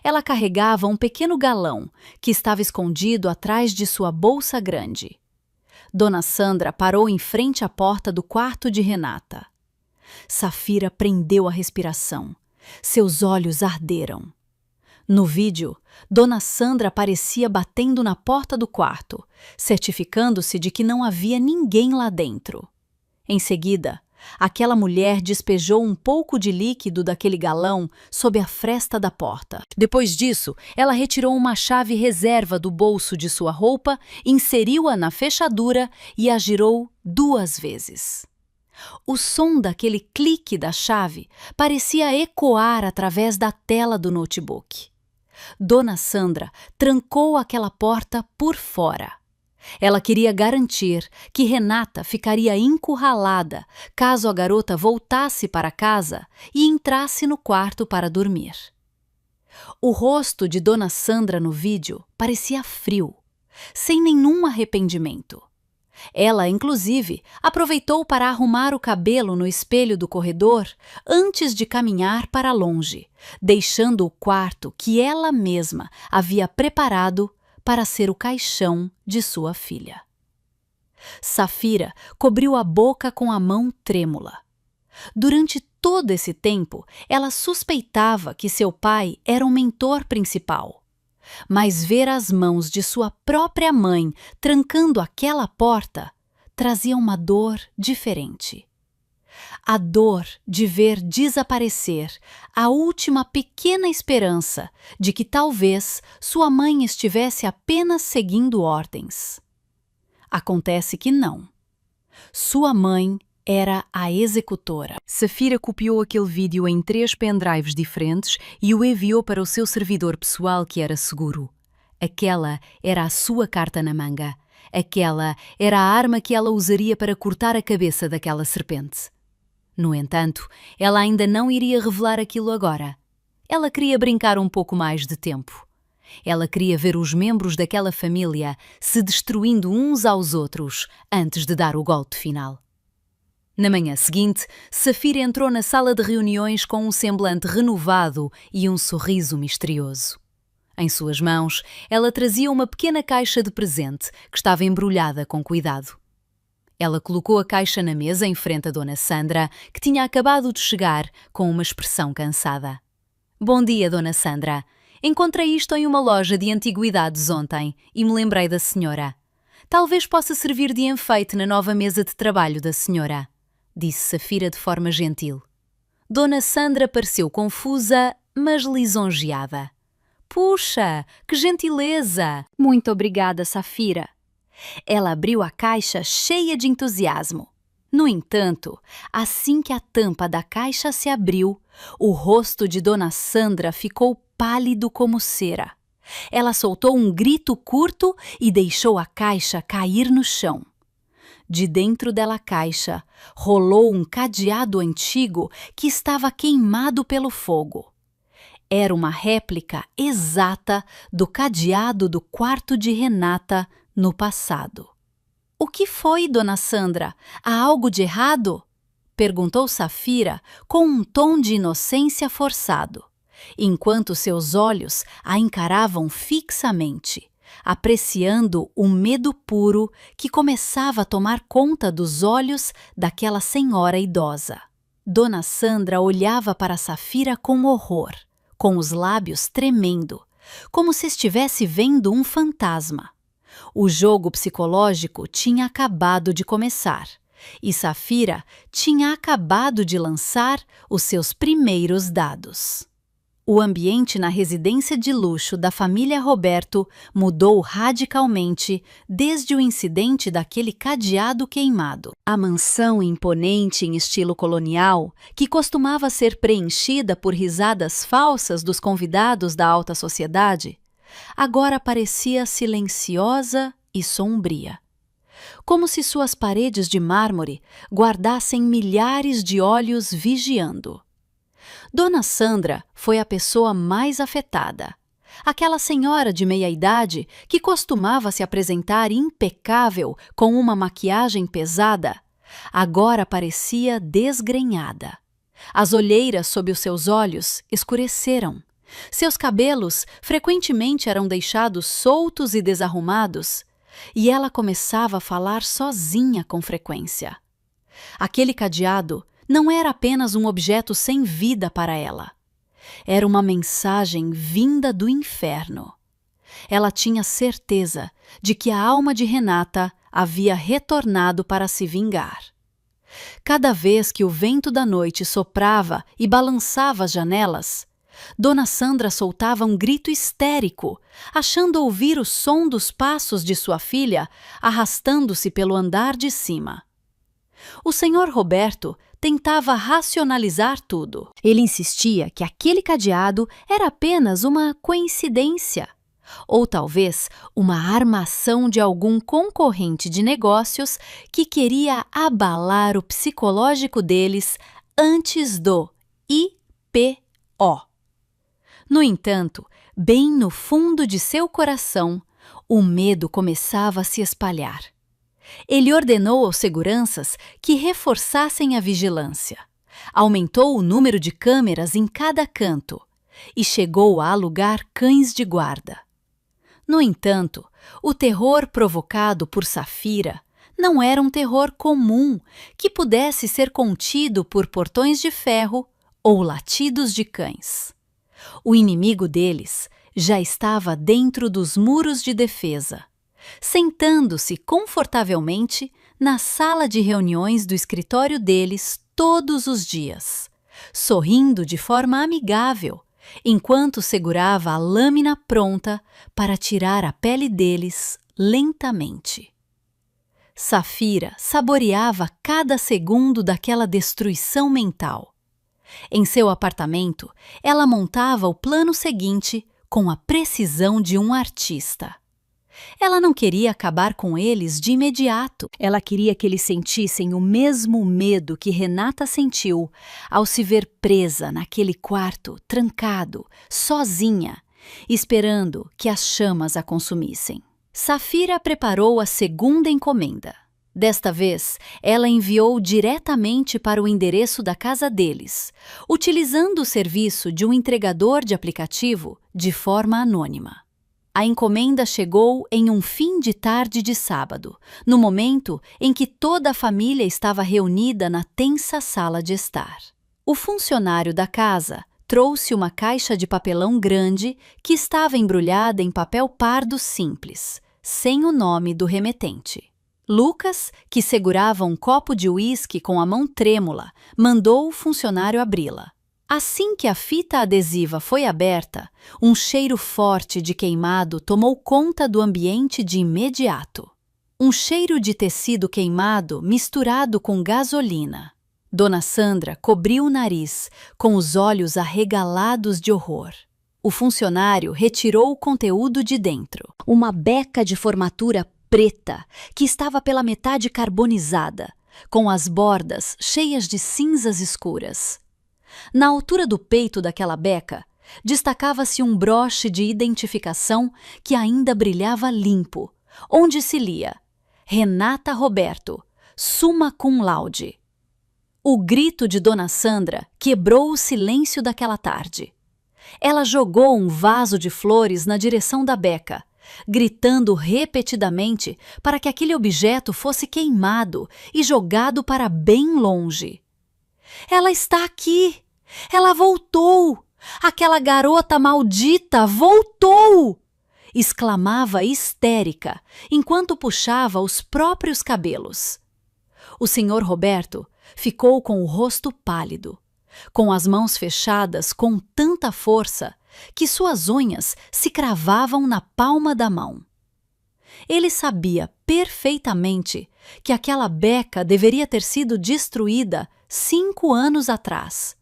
Ela carregava um pequeno galão que estava escondido atrás de sua bolsa grande. Dona Sandra parou em frente à porta do quarto de Renata. Safira prendeu a respiração. Seus olhos arderam. No vídeo, Dona Sandra aparecia batendo na porta do quarto, certificando-se de que não havia ninguém lá dentro. Em seguida, aquela mulher despejou um pouco de líquido daquele galão sob a fresta da porta. Depois disso, ela retirou uma chave reserva do bolso de sua roupa, inseriu-a na fechadura e a girou 2 vezes. O som daquele clique da chave parecia ecoar através da tela do notebook. Dona Sandra trancou aquela porta por fora. Ela queria garantir que Renata ficaria encurralada caso a garota voltasse para casa e entrasse no quarto para dormir. O rosto de Dona Sandra no vídeo parecia frio, sem nenhum arrependimento. Ela, inclusive, aproveitou para arrumar o cabelo no espelho do corredor antes de caminhar para longe, deixando o quarto que ela mesma havia preparado para ser o caixão de sua filha. Safira cobriu a boca com a mão trêmula. Durante todo esse tempo, ela suspeitava que seu pai era o mentor principal. Mas ver as mãos de sua própria mãe trancando aquela porta trazia uma dor diferente. A dor de ver desaparecer a última pequena esperança de que talvez sua mãe estivesse apenas seguindo ordens. Acontece que não. Sua mãe era a executora. Safira copiou aquele vídeo em 3 pendrives diferentes e o enviou para o seu servidor pessoal que era seguro. Aquela era a sua carta na manga. Aquela era a arma que ela usaria para cortar a cabeça daquela serpente. No entanto, ela ainda não iria revelar aquilo agora. Ela queria brincar um pouco mais de tempo. Ela queria ver os membros daquela família se destruindo uns aos outros antes de dar o golpe final. Na manhã seguinte, Safira entrou na sala de reuniões com um semblante renovado e um sorriso misterioso. Em suas mãos, ela trazia uma pequena caixa de presente que estava embrulhada com cuidado. Ela colocou a caixa na mesa em frente a Dona Sandra, que tinha acabado de chegar, com uma expressão cansada. Bom dia, Dona Sandra. Encontrei isto em uma loja de antiguidades ontem e me lembrei da senhora. Talvez possa servir de enfeite na nova mesa de trabalho da senhora, disse Safira de forma gentil. Dona Sandra pareceu confusa, mas lisonjeada. Puxa, que gentileza! Muito obrigada, Safira. Ela abriu a caixa cheia de entusiasmo. No entanto, assim que a tampa da caixa se abriu, o rosto de Dona Sandra ficou pálido como cera. Ela soltou um grito curto e deixou a caixa cair no chão. De dentro da caixa, rolou um cadeado antigo que estava queimado pelo fogo. Era uma réplica exata do cadeado do quarto de Renata no passado. O que foi, Dona Sandra? Há algo de errado? Perguntou Safira com um tom de inocência forçado, enquanto seus olhos a encaravam fixamente, apreciando o medo puro que começava a tomar conta dos olhos daquela senhora idosa. Dona Sandra olhava para Safira com horror, com os lábios tremendo, como se estivesse vendo um fantasma. O jogo psicológico tinha acabado de começar, e Safira tinha acabado de lançar os seus primeiros dados. O ambiente na residência de luxo da família Roberto mudou radicalmente desde o incidente daquele cadeado queimado. A mansão imponente em estilo colonial, que costumava ser preenchida por risadas falsas dos convidados da alta sociedade, agora parecia silenciosa e sombria. Como se suas paredes de mármore guardassem milhares de olhos vigiando. Dona Sandra foi a pessoa mais afetada. Aquela senhora de meia-idade que costumava se apresentar impecável com uma maquiagem pesada, agora parecia desgrenhada. As olheiras sob os seus olhos escureceram. Seus cabelos frequentemente eram deixados soltos e desarrumados, e ela começava a falar sozinha com frequência. Aquele cadeado não era apenas um objeto sem vida para ela. Era uma mensagem vinda do inferno. Ela tinha certeza de que a alma de Renata havia retornado para se vingar. Cada vez que o vento da noite soprava e balançava as janelas, Dona Sandra soltava um grito histérico, achando ouvir o som dos passos de sua filha arrastando-se pelo andar de cima. O senhor Roberto tentava racionalizar tudo. Ele insistia que aquele cadeado era apenas uma coincidência, ou talvez uma armação de algum concorrente de negócios que queria abalar o psicológico deles antes do IPO. No entanto, bem no fundo de seu coração, o medo começava a se espalhar. Ele ordenou aos seguranças que reforçassem a vigilância, aumentou o número de câmeras em cada canto e chegou a alugar cães de guarda. No entanto, o terror provocado por Safira não era um terror comum que pudesse ser contido por portões de ferro ou latidos de cães. O inimigo deles já estava dentro dos muros de defesa, sentando-se confortavelmente na sala de reuniões do escritório deles todos os dias, sorrindo de forma amigável, enquanto segurava a lâmina pronta para tirar a pele deles lentamente. Safira saboreava cada segundo daquela destruição mental. Em seu apartamento, ela montava o plano seguinte com a precisão de um artista. Ela não queria acabar com eles de imediato. Ela queria que eles sentissem o mesmo medo que Renata sentiu ao se ver presa naquele quarto, trancado, sozinha, esperando que as chamas a consumissem. Safira preparou a segunda encomenda. Desta vez, ela enviou diretamente para o endereço da casa deles, utilizando o serviço de um entregador de aplicativo de forma anônima. A encomenda chegou em um fim de tarde de sábado, no momento em que toda a família estava reunida na tensa sala de estar. O funcionário da casa trouxe uma caixa de papelão grande que estava embrulhada em papel pardo simples, sem o nome do remetente. Lucas, que segurava um copo de uísque com a mão trêmula, mandou o funcionário abri-la. Assim que a fita adesiva foi aberta, um cheiro forte de queimado tomou conta do ambiente de imediato. Um cheiro de tecido queimado misturado com gasolina. Dona Sandra cobriu o nariz, com os olhos arregalados de horror. O funcionário retirou o conteúdo de dentro. Uma beca de formatura preta, que estava pela metade carbonizada, com as bordas cheias de cinzas escuras. Na altura do peito daquela beca, destacava-se um broche de identificação que ainda brilhava limpo, onde se lia Renata Roberto, summa cum laude. O grito de Dona Sandra quebrou o silêncio daquela tarde. Ela jogou um vaso de flores na direção da beca, gritando repetidamente para que aquele objeto fosse queimado e jogado para bem longe. Ela está aqui! Ela voltou! Aquela garota maldita voltou! Exclamava histérica, enquanto puxava os próprios cabelos. O senhor Roberto ficou com o rosto pálido, com as mãos fechadas com tanta força que suas unhas se cravavam na palma da mão. Ele sabia perfeitamente que aquela beca deveria ter sido destruída 5 anos atrás,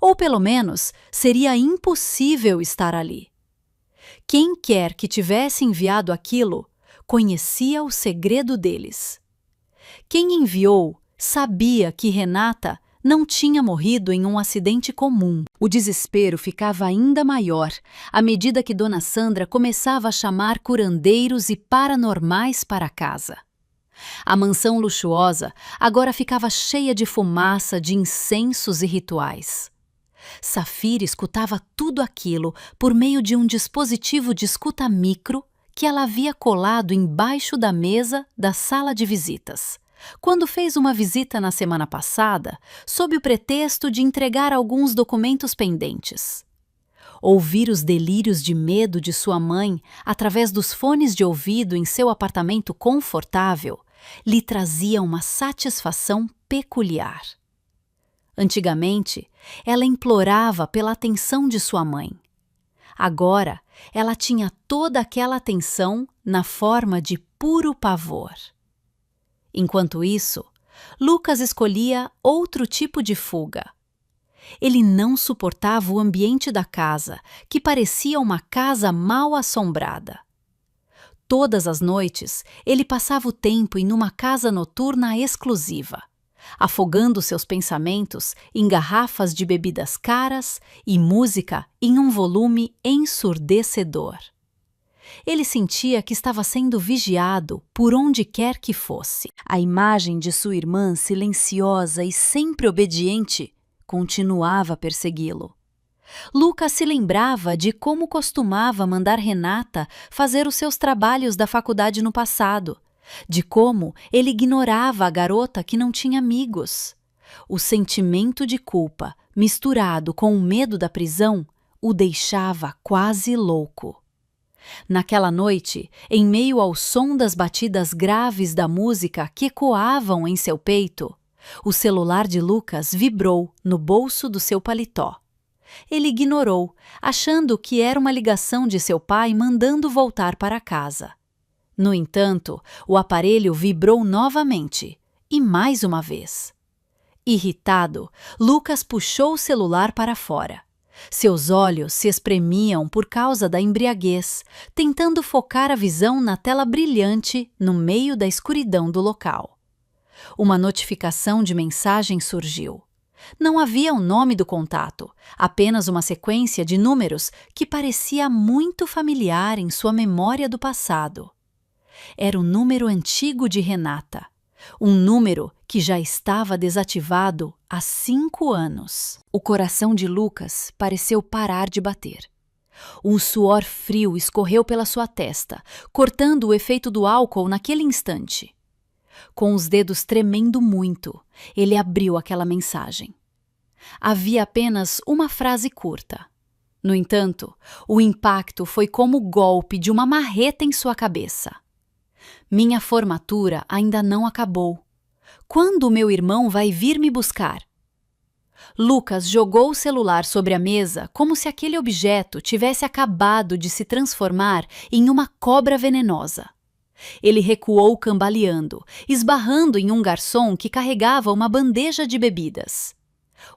ou pelo menos seria impossível estar ali. Quem quer que tivesse enviado aquilo conhecia o segredo deles. Quem enviou sabia que Renata não tinha morrido em um acidente comum. O desespero ficava ainda maior à medida que Dona Sandra começava a chamar curandeiros e paranormais para casa. A mansão luxuosa agora ficava cheia de fumaça, de incensos e rituais. Safira escutava tudo aquilo por meio de um dispositivo de escuta micro que ela havia colado embaixo da mesa da sala de visitas, quando fez uma visita na semana passada, sob o pretexto de entregar alguns documentos pendentes. Ouvir os delírios de medo de sua mãe através dos fones de ouvido em seu apartamento confortável lhe trazia uma satisfação peculiar. Antigamente, ela implorava pela atenção de sua mãe. Agora, ela tinha toda aquela atenção na forma de puro pavor. Enquanto isso, Lucas escolhia outro tipo de fuga. Ele não suportava o ambiente da casa, que parecia uma casa mal assombrada. Todas as noites, ele passava o tempo em uma casa noturna exclusiva, afogando seus pensamentos em garrafas de bebidas caras e música em um volume ensurdecedor. Ele sentia que estava sendo vigiado por onde quer que fosse. A imagem de sua irmã silenciosa e sempre obediente continuava a persegui-lo. Lucas se lembrava de como costumava mandar Renata fazer os seus trabalhos da faculdade no passado, de como ele ignorava a garota que não tinha amigos. O sentimento de culpa, misturado com o medo da prisão, o deixava quase louco. Naquela noite, em meio ao som das batidas graves da música que ecoavam em seu peito, o celular de Lucas vibrou no bolso do seu paletó. Ele ignorou, achando que era uma ligação de seu pai mandando voltar para casa. No entanto, o aparelho vibrou novamente, e mais uma vez. Irritado, Lucas puxou o celular para fora. Seus olhos se espremiam por causa da embriaguez, tentando focar a visão na tela brilhante no meio da escuridão do local. Uma notificação de mensagem surgiu. Não havia o nome do contato, apenas uma sequência de números que parecia muito familiar em sua memória do passado. Era o número antigo de Renata, um número que já estava desativado há 5 anos. O coração de Lucas pareceu parar de bater. Um suor frio escorreu pela sua testa, cortando o efeito do álcool naquele instante. Com os dedos tremendo muito, ele abriu aquela mensagem. Havia apenas uma frase curta. No entanto, o impacto foi como o golpe de uma marreta em sua cabeça. Minha formatura ainda não acabou. Quando meu irmão vai vir me buscar? Lucas jogou o celular sobre a mesa como se aquele objeto tivesse acabado de se transformar em uma cobra venenosa. Ele recuou cambaleando, esbarrando em um garçom que carregava uma bandeja de bebidas.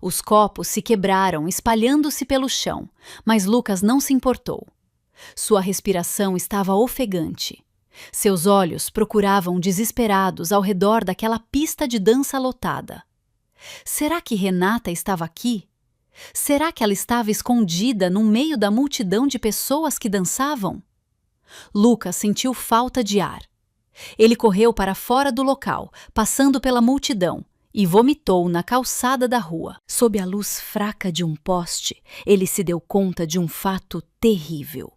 Os copos se quebraram, espalhando-se pelo chão, mas Lucas não se importou. Sua respiração estava ofegante. Seus olhos procuravam desesperados ao redor daquela pista de dança lotada. Será que Renata estava aqui? Será que ela estava escondida no meio da multidão de pessoas que dançavam? Lucas sentiu falta de ar. Ele correu para fora do local, passando pela multidão, e vomitou na calçada da rua. Sob a luz fraca de um poste, ele se deu conta de um fato terrível.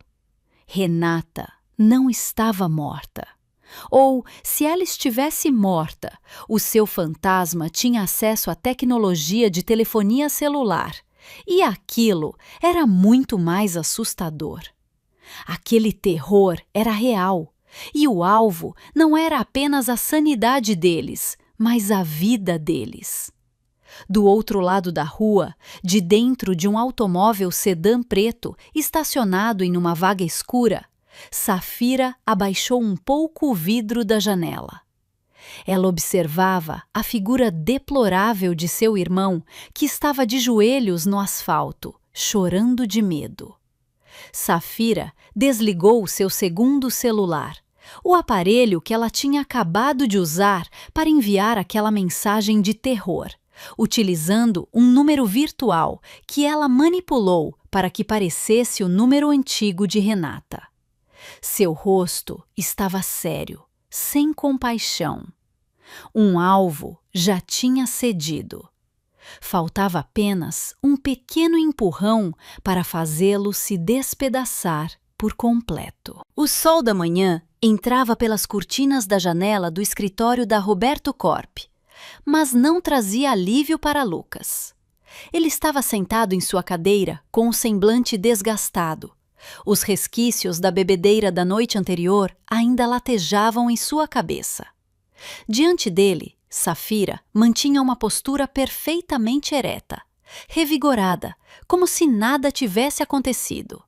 Renata não estava morta. Ou, se ela estivesse morta, o seu fantasma tinha acesso à tecnologia de telefonia celular, e aquilo era muito mais assustador. Aquele terror era real, e o alvo não era apenas a sanidade deles, mas a vida deles. Do outro lado da rua, de dentro de um automóvel sedã preto estacionado em uma vaga escura, Safira abaixou um pouco o vidro da janela. Ela observava a figura deplorável de seu irmão, que estava de joelhos no asfalto, chorando de medo. Safira desligou seu segundo celular, o aparelho que ela tinha acabado de usar para enviar aquela mensagem de terror, utilizando um número virtual que ela manipulou para que parecesse o número antigo de Renata. Seu rosto estava sério, sem compaixão. Um alvo já tinha cedido. Faltava apenas um pequeno empurrão para fazê-lo se despedaçar por completo. O sol da manhã entrava pelas cortinas da janela do escritório da Roberto Corp, mas não trazia alívio para Lucas. Ele estava sentado em sua cadeira com o semblante desgastado. Os resquícios da bebedeira da noite anterior ainda latejavam em sua cabeça. Diante dele, Safira mantinha uma postura perfeitamente ereta, revigorada, como se nada tivesse acontecido.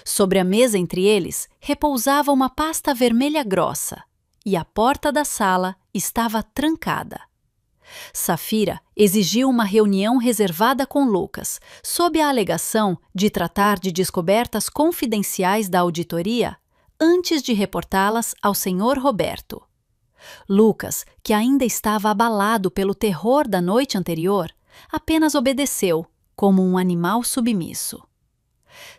Sobre a mesa entre eles repousava uma pasta vermelha grossa, e a porta da sala estava trancada. Safira exigiu uma reunião reservada com Lucas, sob a alegação de tratar de descobertas confidenciais da auditoria, antes de reportá-las ao Sr. Roberto. Lucas, que ainda estava abalado pelo terror da noite anterior, apenas obedeceu, como um animal submisso.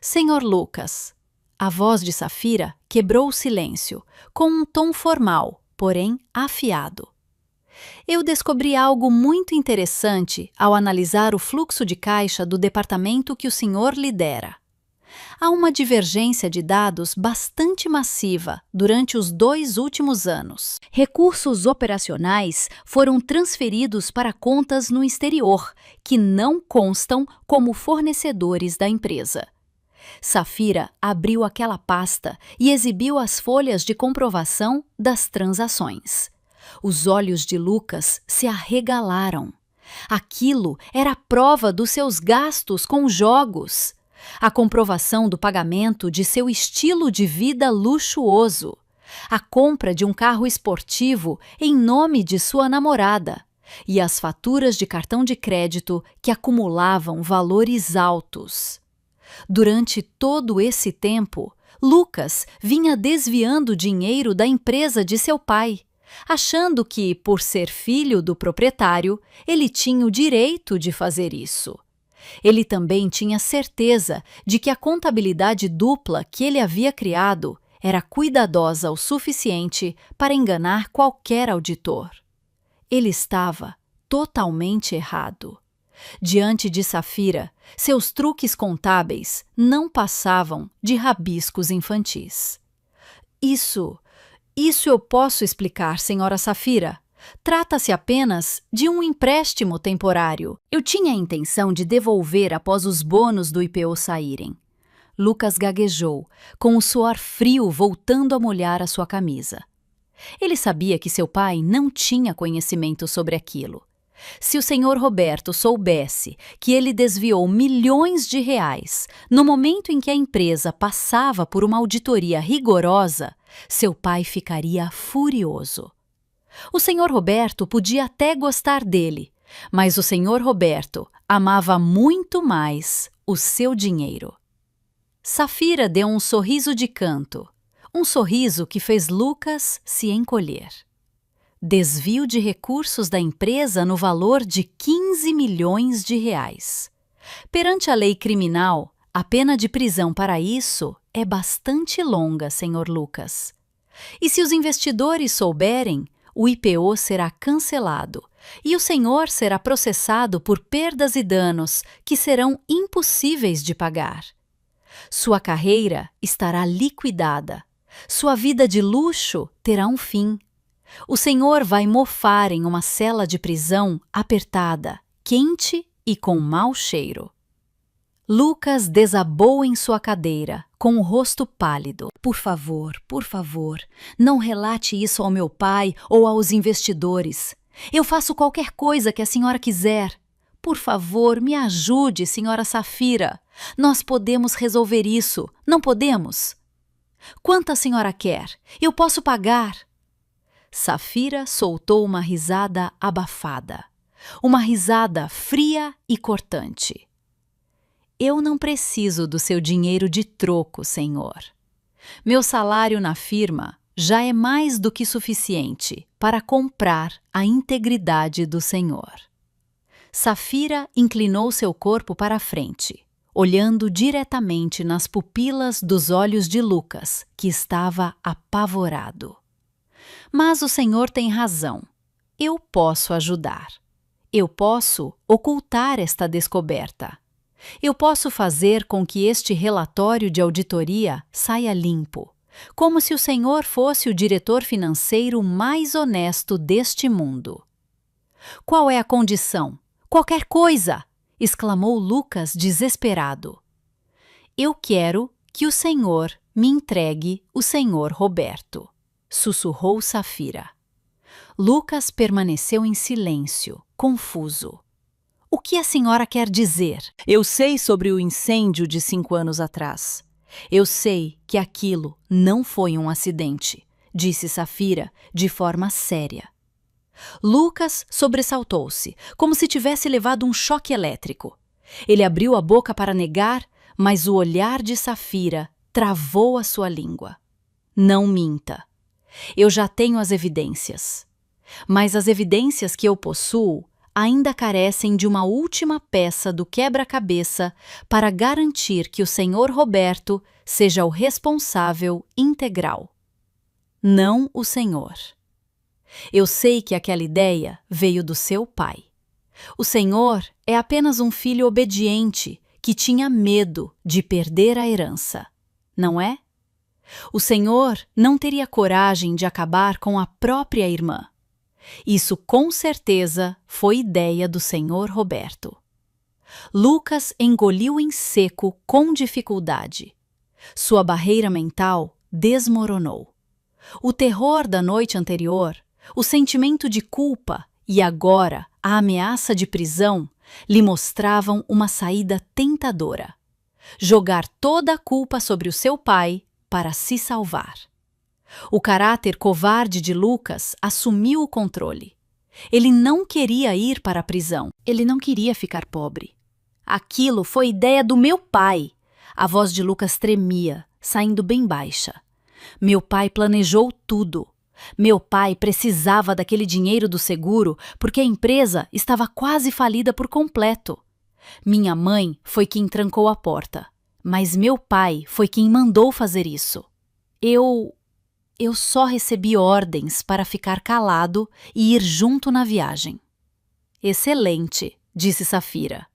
Sr. Lucas, a voz de Safira quebrou o silêncio, com um tom formal, porém afiado. Eu descobri algo muito interessante ao analisar o fluxo de caixa do departamento que o senhor lidera. Há uma divergência de dados bastante massiva durante os 2 últimos anos. Recursos operacionais foram transferidos para contas no exterior, que não constam como fornecedores da empresa. Safira abriu aquela pasta e exibiu as folhas de comprovação das transações. Os olhos de Lucas se arregalaram. Aquilo era a prova dos seus gastos com jogos. A comprovação do pagamento de seu estilo de vida luxuoso. A compra de um carro esportivo em nome de sua namorada. E as faturas de cartão de crédito que acumulavam valores altos. Durante todo esse tempo, Lucas vinha desviando dinheiro da empresa de seu pai, achando que, por ser filho do proprietário, ele tinha o direito de fazer isso. Ele também tinha certeza de que a contabilidade dupla que ele havia criado era cuidadosa o suficiente para enganar qualquer auditor. Ele estava totalmente errado. Diante de Safira, seus truques contábeis não passavam de rabiscos infantis. Isso eu posso explicar, senhora Safira. Trata-se apenas de um empréstimo temporário. Eu tinha a intenção de devolver após os bônus do IPO saírem. Lucas gaguejou, com o suor frio voltando a molhar a sua camisa. Ele sabia que seu pai não tinha conhecimento sobre aquilo. Se o senhor Roberto soubesse que ele desviou milhões de reais no momento em que a empresa passava por uma auditoria rigorosa, seu pai ficaria furioso. O senhor Roberto podia até gostar dele, mas o senhor Roberto amava muito mais o seu dinheiro. Safira deu um sorriso de canto, um sorriso que fez Lucas se encolher. Desvio de recursos da empresa no valor de 15 milhões de reais. Perante a lei criminal, a pena de prisão para isso é bastante longa, senhor Lucas. E se os investidores souberem, o IPO será cancelado e o senhor será processado por perdas e danos que serão impossíveis de pagar. Sua carreira estará liquidada. Sua vida de luxo terá um fim. O senhor vai mofar em uma cela de prisão apertada, quente e com mau cheiro. Lucas desabou em sua cadeira, com o rosto pálido. Por favor, não relate isso ao meu pai ou aos investidores. Eu faço qualquer coisa que a senhora quiser. Por favor, me ajude, senhora Safira. Nós podemos resolver isso, não podemos? Quanto a senhora quer? Eu posso pagar. Safira soltou uma risada abafada. Uma risada fria e cortante. Eu não preciso do seu dinheiro de troco, senhor. Meu salário na firma já é mais do que suficiente para comprar a integridade do senhor. Safira inclinou seu corpo para a frente, olhando diretamente nas pupilas dos olhos de Lucas, que estava apavorado. Mas o senhor tem razão. Eu posso ajudar. Eu posso ocultar esta descoberta. Eu posso fazer com que este relatório de auditoria saia limpo, como se o senhor fosse o diretor financeiro mais honesto deste mundo. Qual é a condição? Qualquer coisa! Exclamou Lucas desesperado. Eu quero que o senhor me entregue o senhor Roberto, sussurrou Safira. Lucas permaneceu em silêncio, confuso. O que a senhora quer dizer? Eu sei sobre o incêndio de 5 anos atrás. Eu sei que aquilo não foi um acidente, disse Safira de forma séria. Lucas sobressaltou-se, como se tivesse levado um choque elétrico. Ele abriu a boca para negar, mas o olhar de Safira travou a sua língua. Não minta. Eu já tenho as evidências. Mas as evidências que eu possuo ainda carecem de uma última peça do quebra-cabeça para garantir que o senhor Roberto seja o responsável integral. Não o senhor. Eu sei que aquela ideia veio do seu pai. O senhor é apenas um filho obediente que tinha medo de perder a herança, não é? O senhor não teria coragem de acabar com a própria irmã. Isso com certeza foi ideia do senhor Roberto. Lucas engoliu em seco com dificuldade. Sua barreira mental desmoronou. O terror da noite anterior, o sentimento de culpa e agora a ameaça de prisão lhe mostravam uma saída tentadora. Jogar toda a culpa sobre o seu pai para se salvar. O caráter covarde de Lucas assumiu o controle. Ele não queria ir para a prisão. Ele não queria ficar pobre. Aquilo foi ideia do meu pai. A voz de Lucas tremia, saindo bem baixa. Meu pai planejou tudo. Meu pai precisava daquele dinheiro do seguro porque a empresa estava quase falida por completo. Minha mãe foi quem trancou a porta, mas meu pai foi quem mandou fazer isso. Eu só recebi ordens para ficar calado e ir junto na viagem. Excelente, disse Safira.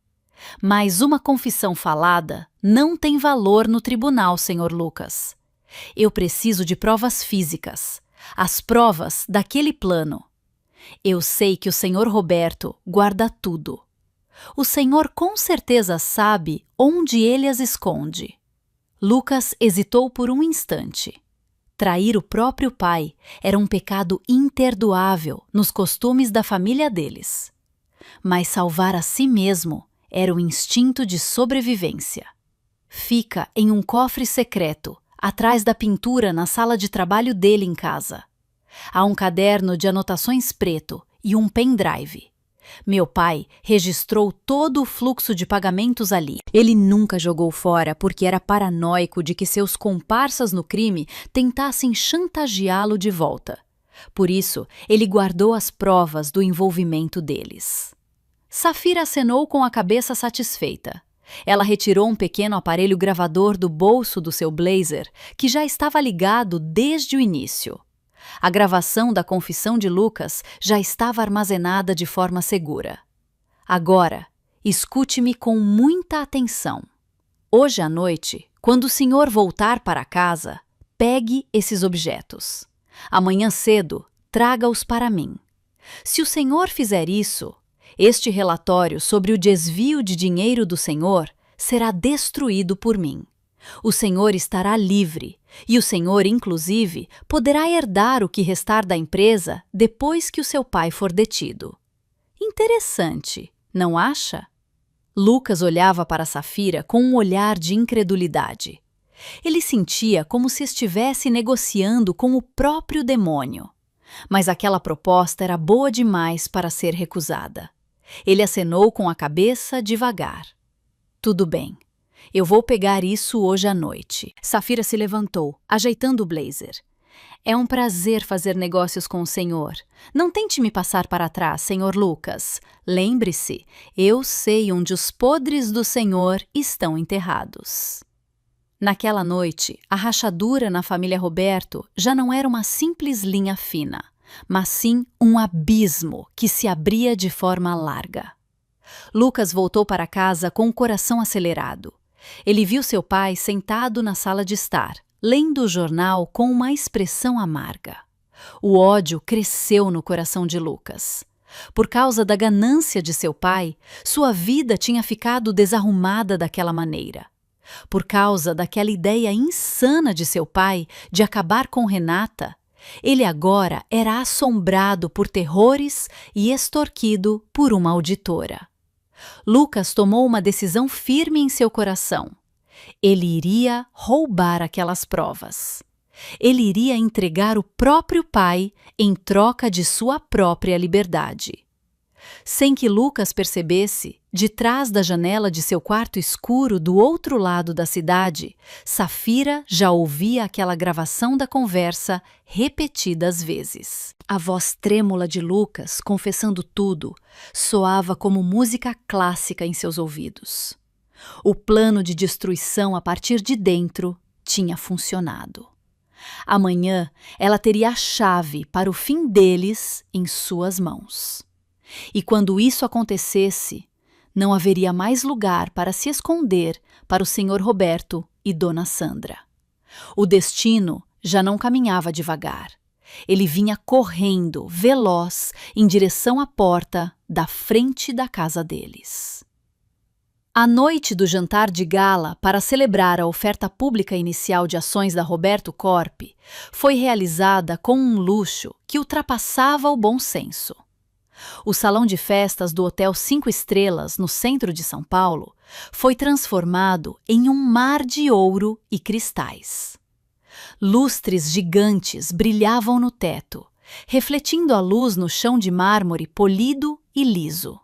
Mas uma confissão falada não tem valor no tribunal, Sr. Lucas. Eu preciso de provas físicas, as provas daquele plano. Eu sei que o Sr. Roberto guarda tudo. O senhor com certeza sabe onde ele as esconde. Lucas hesitou por um instante. Trair o próprio pai era um pecado imperdoável nos costumes da família deles. Mas salvar a si mesmo era o instinto de sobrevivência. Fica em um cofre secreto, atrás da pintura na sala de trabalho dele em casa. Há um caderno de anotações preto e um pendrive. Meu pai registrou todo o fluxo de pagamentos ali. Ele nunca jogou fora porque era paranoico de que seus comparsas no crime tentassem chantageá-lo de volta. Por isso, ele guardou as provas do envolvimento deles. Safira acenou com a cabeça satisfeita. Ela retirou um pequeno aparelho gravador do bolso do seu blazer, que já estava ligado desde o início. A gravação da confissão de Lucas já estava armazenada de forma segura. Agora, escute-me com muita atenção. Hoje à noite, quando o senhor voltar para casa, pegue esses objetos. Amanhã cedo, traga-os para mim. Se o senhor fizer isso, este relatório sobre o desvio de dinheiro do senhor será destruído por mim. O senhor estará livre e o senhor, inclusive, poderá herdar o que restar da empresa depois que o seu pai for detido. Interessante, não acha? Lucas olhava para Safira com um olhar de incredulidade. Ele sentia como se estivesse negociando com o próprio demônio. Mas aquela proposta era boa demais para ser recusada. Ele acenou com a cabeça devagar. Tudo bem. Eu vou pegar isso hoje à noite. Safira se levantou, ajeitando o blazer. É um prazer fazer negócios com o senhor. Não tente me passar para trás, senhor Lucas. Lembre-se, eu sei onde os podres do senhor estão enterrados. Naquela noite, a rachadura na família Roberto já não era uma simples linha fina, mas sim um abismo que se abria de forma larga. Lucas voltou para casa com o coração acelerado. Ele viu seu pai sentado na sala de estar, lendo o jornal com uma expressão amarga. O ódio cresceu no coração de Lucas. Por causa da ganância de seu pai, sua vida tinha ficado desarrumada daquela maneira. Por causa daquela ideia insana de seu pai de acabar com Renata, ele agora era assombrado por terrores e extorquido por uma auditora. Lucas tomou uma decisão firme em seu coração. Ele iria roubar aquelas provas. Ele iria entregar o próprio pai em troca de sua própria liberdade. Sem que Lucas percebesse, de trás da janela de seu quarto escuro do outro lado da cidade, Safira já ouvia aquela gravação da conversa repetidas vezes. A voz trêmula de Lucas, confessando tudo, soava como música clássica em seus ouvidos. O plano de destruição a partir de dentro tinha funcionado. Amanhã ela teria a chave para o fim deles em suas mãos. E quando isso acontecesse, não haveria mais lugar para se esconder para o Sr. Roberto e Dona Sandra. O destino já não caminhava devagar. Ele vinha correndo, veloz, em direção à porta da frente da casa deles. A noite do jantar de gala para celebrar a oferta pública inicial de ações da Roberto Corp foi realizada com um luxo que ultrapassava o bom senso. O salão de festas do Hotel 5 Estrelas, no centro de São Paulo, foi transformado em um mar de ouro e cristais. Lustres gigantes brilhavam no teto, refletindo a luz no chão de mármore polido e liso.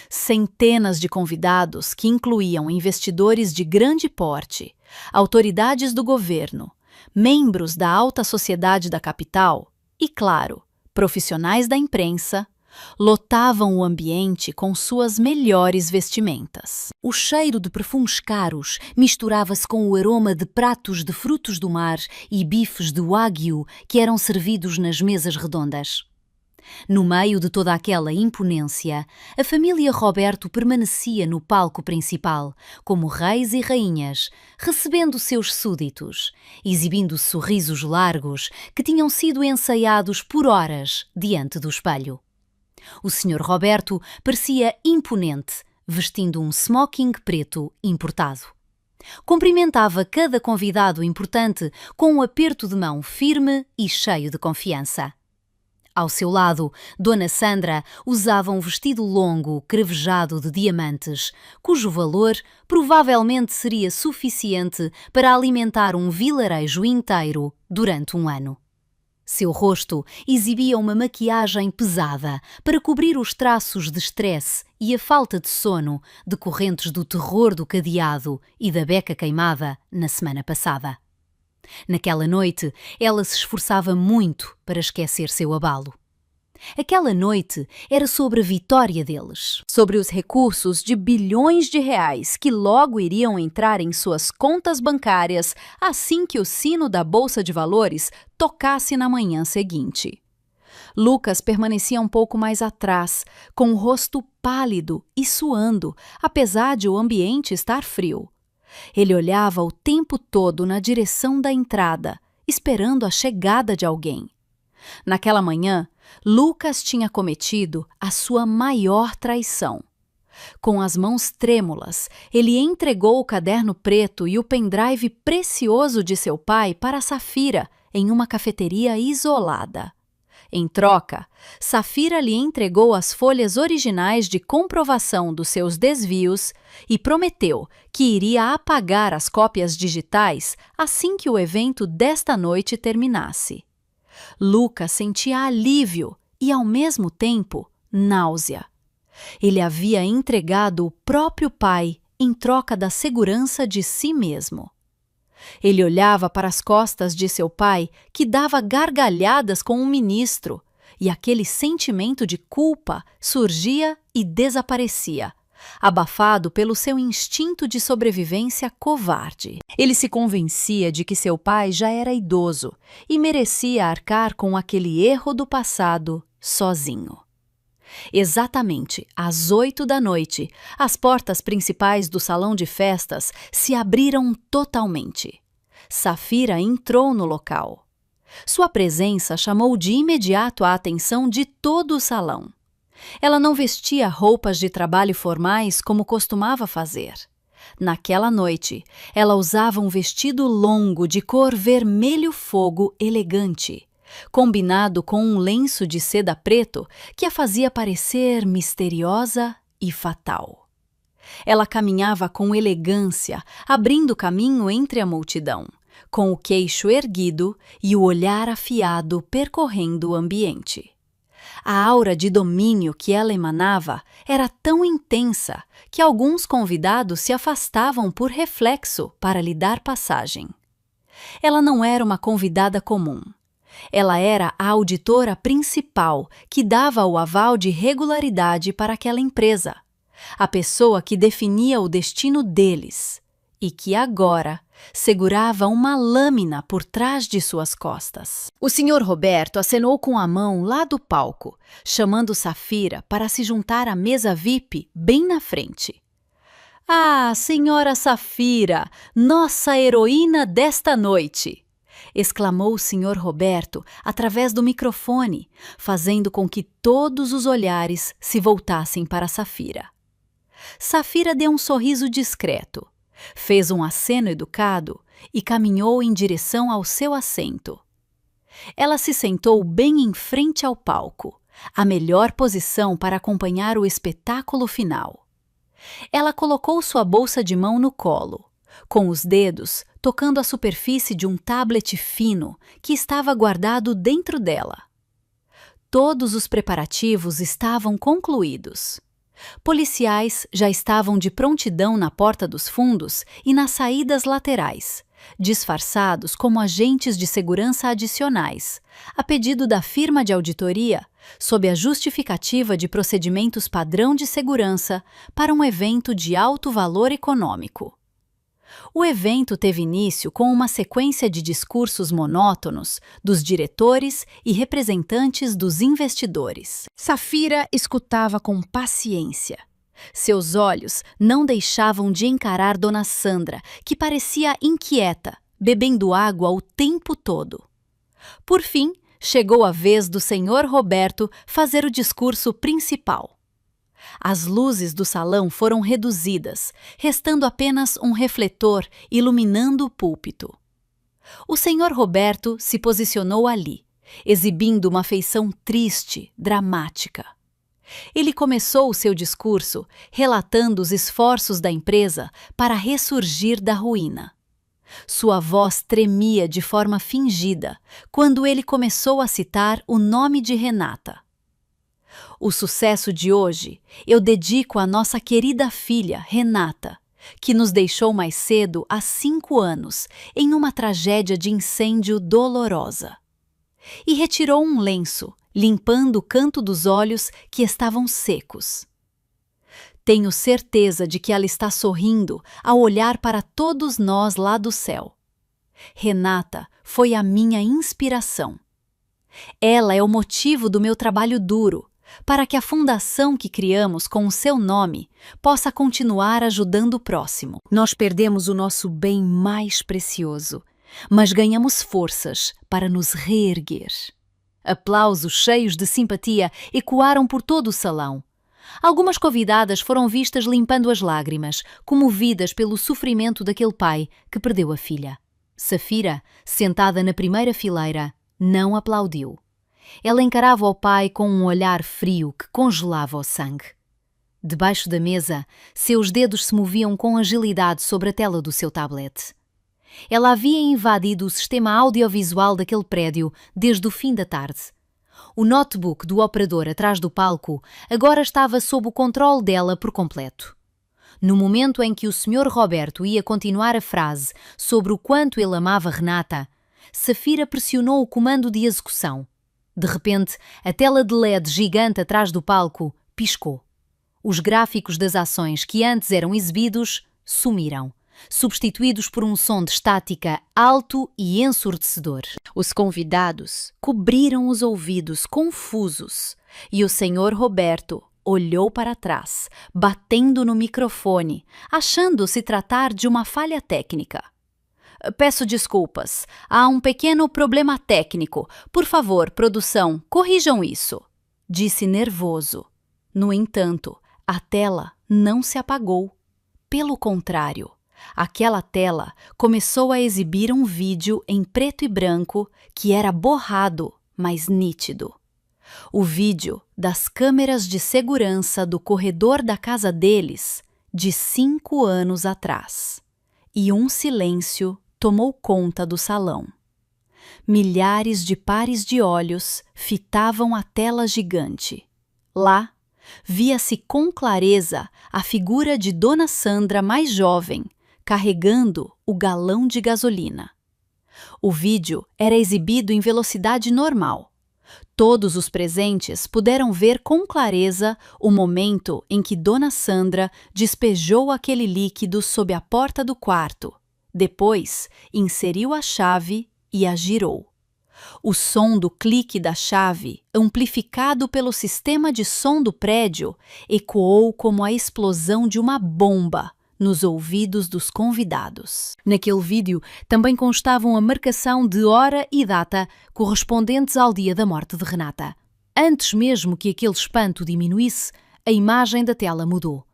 Centenas de convidados, que incluíam investidores de grande porte, autoridades do governo, membros da alta sociedade da capital e, claro, profissionais da imprensa, lotavam o ambiente com suas melhores vestimentas. O cheiro de perfumes caros misturava-se com o aroma de pratos de frutos do mar e bifes de wagyu que eram servidos nas mesas redondas. No meio de toda aquela imponência, a família Roberto permanecia no palco principal, como reis e rainhas, recebendo seus súditos, exibindo sorrisos largos que tinham sido ensaiados por horas diante do espelho. O Sr. Roberto parecia imponente, vestindo um smoking preto importado. Cumprimentava cada convidado importante com um aperto de mão firme e cheio de confiança. Ao seu lado, Dona Sandra usava um vestido longo, crevejado de diamantes, cujo valor provavelmente seria suficiente para alimentar um vilarejo inteiro durante um ano. Seu rosto exibia uma maquiagem pesada para cobrir os traços de estresse e a falta de sono decorrentes do terror do cadeado e da beca queimada na semana passada. Naquela noite, ela se esforçava muito para esquecer seu abalo. Aquela noite era sobre a vitória deles, sobre os recursos de bilhões de reais que logo iriam entrar em suas contas bancárias assim que o sino da Bolsa de Valores tocasse na manhã seguinte. Lucas permanecia um pouco mais atrás, com o rosto pálido e suando, apesar de o ambiente estar frio. Ele olhava o tempo todo na direção da entrada, esperando a chegada de alguém. Naquela manhã, Lucas tinha cometido a sua maior traição. Com as mãos trêmulas, ele entregou o caderno preto e o pendrive precioso de seu pai para Safira em uma cafeteria isolada. Em troca, Safira lhe entregou as folhas originais de comprovação dos seus desvios e prometeu que iria apagar as cópias digitais assim que o evento desta noite terminasse. Lucas sentia alívio e, ao mesmo tempo, náusea. Ele havia entregado o próprio pai em troca da segurança de si mesmo. Ele olhava para as costas de seu pai, que dava gargalhadas com um ministro, e aquele sentimento de culpa surgia e desaparecia, abafado pelo seu instinto de sobrevivência covarde. Ele se convencia de que seu pai já era idoso e merecia arcar com aquele erro do passado sozinho. Exatamente às 8 da noite, as portas principais do salão de festas se abriram totalmente. Safira entrou no local. Sua presença chamou de imediato a atenção de todo o salão. Ela não vestia roupas de trabalho formais como costumava fazer. Naquela noite, ela usava um vestido longo de cor vermelho-fogo elegante, combinado com um lenço de seda preto que a fazia parecer misteriosa e fatal. Ela caminhava com elegância, abrindo caminho entre a multidão, com o queixo erguido e o olhar afiado percorrendo o ambiente. A aura de domínio que ela emanava era tão intensa que alguns convidados se afastavam por reflexo para lhe dar passagem. Ela não era uma convidada comum. Ela era a auditora principal que dava o aval de regularidade para aquela empresa, a pessoa que definia o destino deles e que agora segurava uma lâmina por trás de suas costas. O Sr. Roberto acenou com a mão lá do palco, chamando Safira para se juntar à mesa VIP bem na frente. "Ah, Senhora Safira, nossa heroína desta noite!" exclamou o Sr. Roberto através do microfone, fazendo com que todos os olhares se voltassem para Safira. Safira deu um sorriso discreto, fez um aceno educado e caminhou em direção ao seu assento. Ela se sentou bem em frente ao palco, a melhor posição para acompanhar o espetáculo final. Ela colocou sua bolsa de mão no colo, com os dedos tocando a superfície de um tablet fino que estava guardado dentro dela. Todos os preparativos estavam concluídos. Policiais já estavam de prontidão na porta dos fundos e nas saídas laterais, disfarçados como agentes de segurança adicionais, a pedido da firma de auditoria, sob a justificativa de procedimentos padrão de segurança para um evento de alto valor econômico. O evento teve início com uma sequência de discursos monótonos dos diretores e representantes dos investidores. Safira escutava com paciência. Seus olhos não deixavam de encarar Dona Sandra, que parecia inquieta, bebendo água o tempo todo. Por fim, chegou a vez do Sr. Roberto fazer o discurso principal. As luzes do salão foram reduzidas, restando apenas um refletor iluminando o púlpito. O Sr. Roberto se posicionou ali, exibindo uma feição triste, dramática. Ele começou o seu discurso relatando os esforços da empresa para ressurgir da ruína. Sua voz tremia de forma fingida quando ele começou a citar o nome de Renata. O sucesso de hoje eu dedico à nossa querida filha, Renata, que nos deixou mais cedo há 5 anos em uma tragédia de incêndio dolorosa. E retirou um lenço, limpando o canto dos olhos que estavam secos. Tenho certeza de que ela está sorrindo ao olhar para todos nós lá do céu. Renata foi a minha inspiração. Ela é o motivo do meu trabalho duro, para que a fundação que criamos com o seu nome possa continuar ajudando o próximo. Nós perdemos o nosso bem mais precioso, mas ganhamos forças para nos reerguer. Aplausos cheios de simpatia ecoaram por todo o salão. Algumas convidadas foram vistas limpando as lágrimas, comovidas pelo sofrimento daquele pai que perdeu a filha. Safira, sentada na primeira fileira, não aplaudiu. Ela encarava o pai com um olhar frio que congelava o sangue. Debaixo da mesa, seus dedos se moviam com agilidade sobre a tela do seu tablet. Ela havia invadido o sistema audiovisual daquele prédio desde o fim da tarde. O notebook do operador atrás do palco agora estava sob o controle dela por completo. No momento em que o Sr. Roberto ia continuar a frase sobre o quanto ele amava Renata, Safira pressionou o comando de execução. De repente, a tela de LED gigante atrás do palco piscou. Os gráficos das ações que antes eram exibidos sumiram, substituídos por um som de estática alto e ensurdecedor. Os convidados cobriram os ouvidos confusos e o Sr. Roberto olhou para trás, batendo no microfone, achando se tratar de uma falha técnica. Peço desculpas, há um pequeno problema técnico. Por favor, produção, corrijam isso, disse nervoso. No entanto, a tela não se apagou. Pelo contrário, aquela tela começou a exibir um vídeo em preto e branco que era borrado, mas nítido. O vídeo das câmeras de segurança do corredor da casa deles de 5 anos atrás. E um silêncio tomou conta do salão. Milhares de pares de olhos fitavam a tela gigante. Lá, via-se com clareza a figura de Dona Sandra mais jovem, carregando o galão de gasolina. O vídeo era exibido em velocidade normal. Todos os presentes puderam ver com clareza o momento em que Dona Sandra despejou aquele líquido sob a porta do quarto. Depois, inseriu a chave e a girou. O som do clique da chave, amplificado pelo sistema de som do prédio, ecoou como a explosão de uma bomba nos ouvidos dos convidados. Naquele vídeo também constavam a marcação de hora e data correspondentes ao dia da morte de Renata. Antes mesmo que aquele espanto diminuísse, a imagem da tela mudou.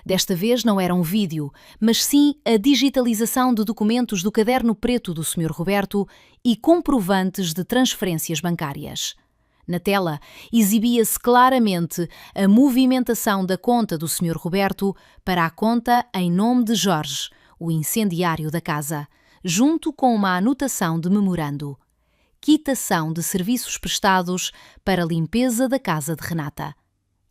Desta vez não era um vídeo, mas sim a digitalização de documentos do caderno preto do Sr. Roberto e comprovantes de transferências bancárias. Na tela, exibia-se claramente a movimentação da conta do Sr. Roberto para a conta em nome de Jorge, o incendiário da casa, junto com uma anotação de memorando: quitação de serviços prestados para limpeza da casa de Renata.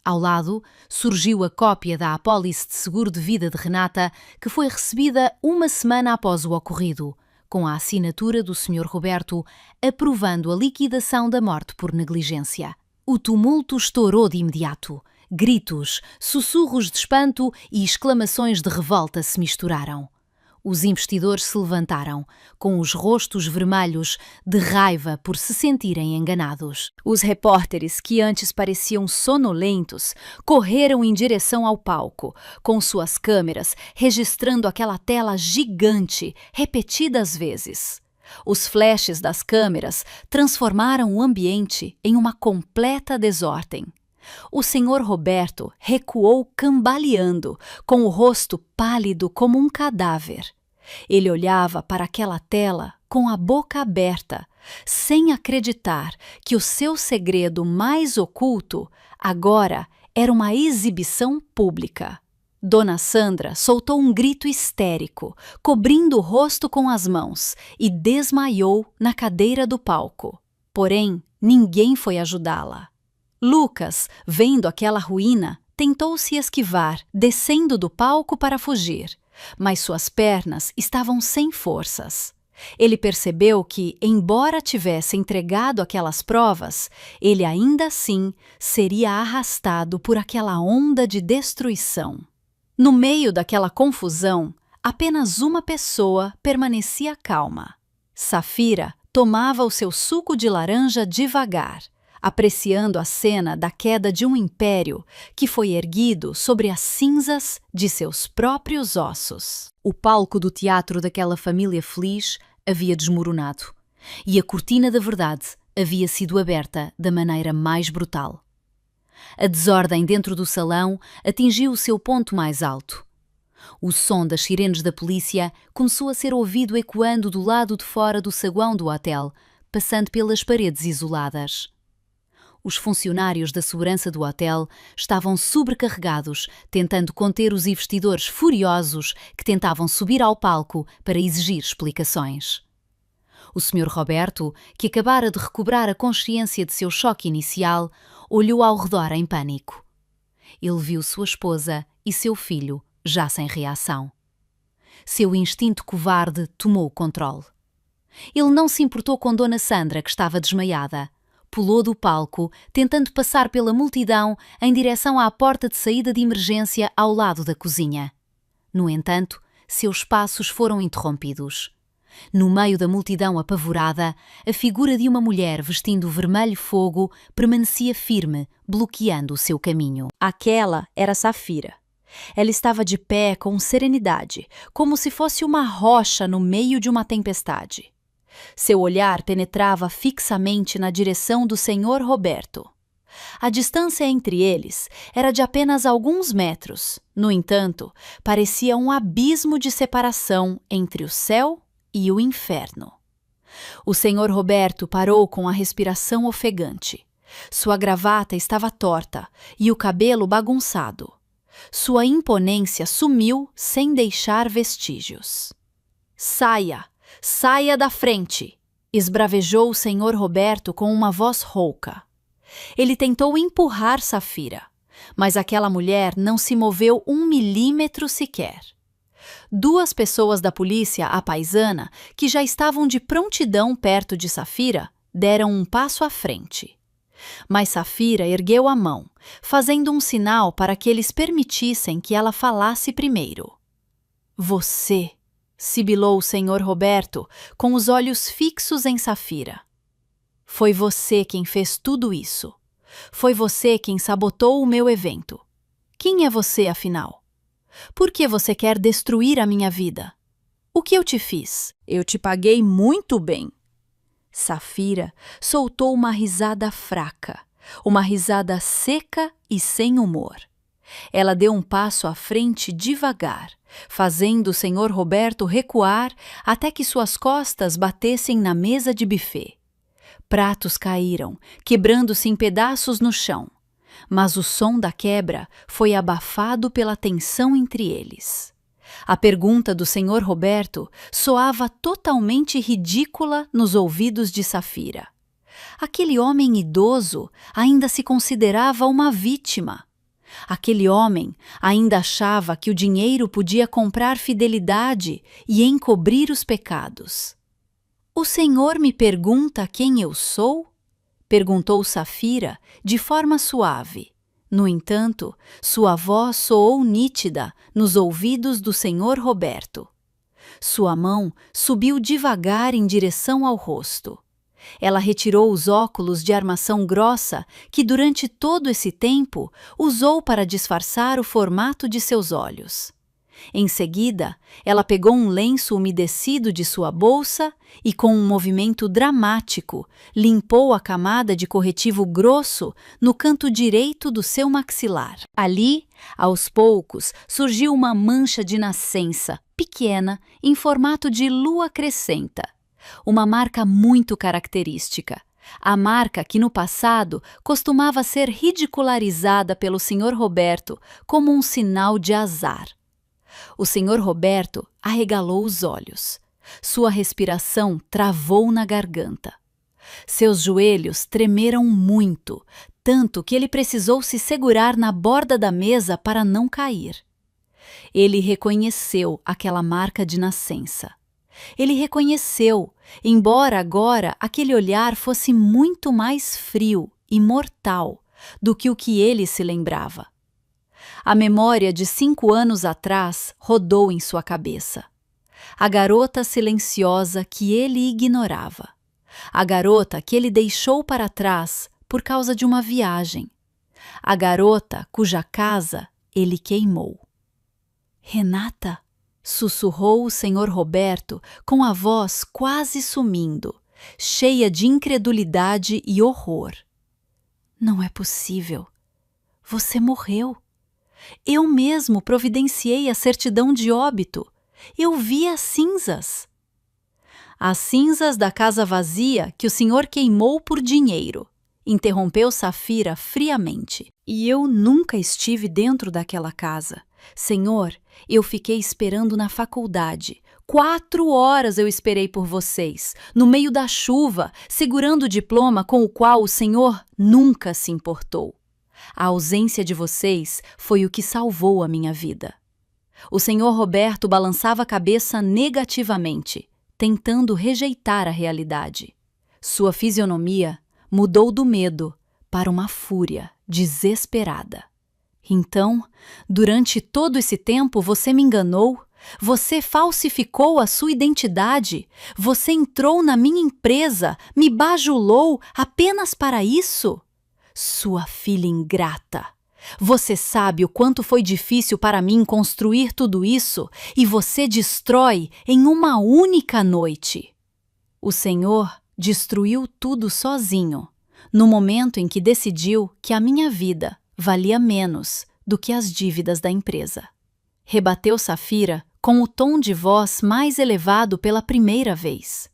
Ao lado, surgiu a cópia da apólice de seguro de vida de Renata, que foi recebida uma semana após o ocorrido, com a assinatura do Sr. Roberto, aprovando a liquidação da morte por negligência. O tumulto estourou de imediato. Gritos, sussurros de espanto e exclamações de revolta se misturaram. Os investidores se levantaram, com os rostos vermelhos de raiva por se sentirem enganados. Os repórteres, que antes pareciam sonolentos, correram em direção ao palco, com suas câmeras registrando aquela tela gigante, repetidas vezes. Os flashes das câmeras transformaram o ambiente em uma completa desordem. O senhor Roberto recuou cambaleando, com o rosto pálido como um cadáver. Ele olhava para aquela tela com a boca aberta, sem acreditar que o seu segredo mais oculto agora era uma exibição pública. Dona Sandra soltou um grito histérico, cobrindo o rosto com as mãos, e desmaiou na cadeira do palco. Porém, ninguém foi ajudá-la. Lucas, vendo aquela ruína, tentou se esquivar, descendo do palco para fugir, mas suas pernas estavam sem forças. Ele percebeu que, embora tivesse entregado aquelas provas, ele ainda assim seria arrastado por aquela onda de destruição. No meio daquela confusão, apenas uma pessoa permanecia calma. Safira tomava o seu suco de laranja devagar, apreciando a cena da queda de um império que foi erguido sobre as cinzas de seus próprios ossos. O palco do teatro daquela família feliz havia desmoronado, e a cortina da verdade havia sido aberta da maneira mais brutal. A desordem dentro do salão atingiu o seu ponto mais alto. O som das sirenes da polícia começou a ser ouvido ecoando do lado de fora do saguão do hotel, passando pelas paredes isoladas. Os funcionários da segurança do hotel estavam sobrecarregados, tentando conter os investidores furiosos que tentavam subir ao palco para exigir explicações. O Sr. Roberto, que acabara de recobrar a consciência de seu choque inicial, olhou ao redor em pânico. Ele viu sua esposa e seu filho já sem reação. Seu instinto covarde tomou o controle. Ele não se importou com Dona Sandra, que estava desmaiada. Pulou do palco, tentando passar pela multidão em direção à porta de saída de emergência ao lado da cozinha. No entanto, seus passos foram interrompidos. No meio da multidão apavorada, a figura de uma mulher vestindo vermelho fogo permanecia firme, bloqueando o seu caminho. Aquela era Safira. Ela estava de pé com serenidade, como se fosse uma rocha no meio de uma tempestade. Seu olhar penetrava fixamente na direção do senhor Roberto. A distância entre eles era de apenas alguns metros. No entanto, parecia um abismo de separação entre o céu e o inferno. O senhor Roberto parou com a respiração ofegante. Sua gravata estava torta e o cabelo bagunçado. Sua imponência sumiu sem deixar vestígios. Saia! Saia da frente! Esbravejou o senhor Roberto com uma voz rouca. Ele tentou empurrar Safira, mas aquela mulher não se moveu 1 milímetro sequer. 2 pessoas da polícia à paisana, que já estavam de prontidão perto de Safira, deram um passo à frente. Mas Safira ergueu a mão, fazendo um sinal para que eles permitissem que ela falasse primeiro. Você, sibilou o senhor Roberto, com os olhos fixos em Safira. Foi você quem fez tudo isso. Foi você quem sabotou o meu evento. Quem é você, afinal? Por que você quer destruir a minha vida? O que eu te fiz? Eu te paguei muito bem. Safira soltou uma risada fraca, uma risada seca e sem humor. Ela deu um passo à frente devagar, fazendo o senhor Roberto recuar até que suas costas batessem na mesa de buffet. Pratos caíram, quebrando-se em pedaços no chão, mas o som da quebra foi abafado pela tensão entre eles. A pergunta do senhor Roberto soava totalmente ridícula nos ouvidos de Safira. Aquele homem idoso ainda se considerava uma vítima. Aquele homem ainda achava que o dinheiro podia comprar fidelidade e encobrir os pecados. O senhor me pergunta quem eu sou? Perguntou Safira de forma suave. No entanto, sua voz soou nítida nos ouvidos do senhor Roberto. Sua mão subiu devagar em direção ao rosto. Ela retirou os óculos de armação grossa que, durante todo esse tempo, usou para disfarçar o formato de seus olhos. Em seguida, ela pegou um lenço umedecido de sua bolsa e, com um movimento dramático, limpou a camada de corretivo grosso no canto direito do seu maxilar. Ali, aos poucos, surgiu uma mancha de nascença, pequena, em formato de lua crescenta. Uma marca muito característica. A marca que no passado costumava ser ridicularizada pelo Sr. Roberto como um sinal de azar. O Sr. Roberto arregalou os olhos. Sua respiração travou na garganta. Seus joelhos tremeram muito, tanto que ele precisou se segurar na borda da mesa para não cair. Ele reconheceu aquela marca de nascença. Ele reconheceu, embora agora aquele olhar fosse muito mais frio e mortal do que o que ele se lembrava. A memória de 5 anos atrás rodou em sua cabeça. A garota silenciosa que ele ignorava. A garota que ele deixou para trás por causa de uma viagem. A garota cuja casa ele queimou. Renata? Sussurrou o Sr. Roberto com a voz quase sumindo, cheia de incredulidade e horror. Não é possível. Você morreu. Eu mesmo providenciei a certidão de óbito. Eu vi as cinzas. As cinzas da casa vazia que o senhor queimou por dinheiro, interrompeu Safira friamente. E eu nunca estive dentro daquela casa. Senhor, eu fiquei esperando na faculdade. 4 horas eu esperei por vocês, no meio da chuva, segurando o diploma com o qual o senhor nunca se importou. A ausência de vocês foi o que salvou a minha vida. O senhor Roberto balançava a cabeça negativamente, tentando rejeitar a realidade. Sua fisionomia mudou do medo para uma fúria desesperada. Então, durante todo esse tempo você me enganou? Você falsificou a sua identidade? Você entrou na minha empresa, me bajulou apenas para isso? Sua filha ingrata! Você sabe o quanto foi difícil para mim construir tudo isso e você destrói em uma única noite. O Senhor destruiu tudo sozinho, no momento em que decidiu que a minha vida valia menos do que as dívidas da empresa. Rebateu Safira com o tom de voz mais elevado pela primeira vez.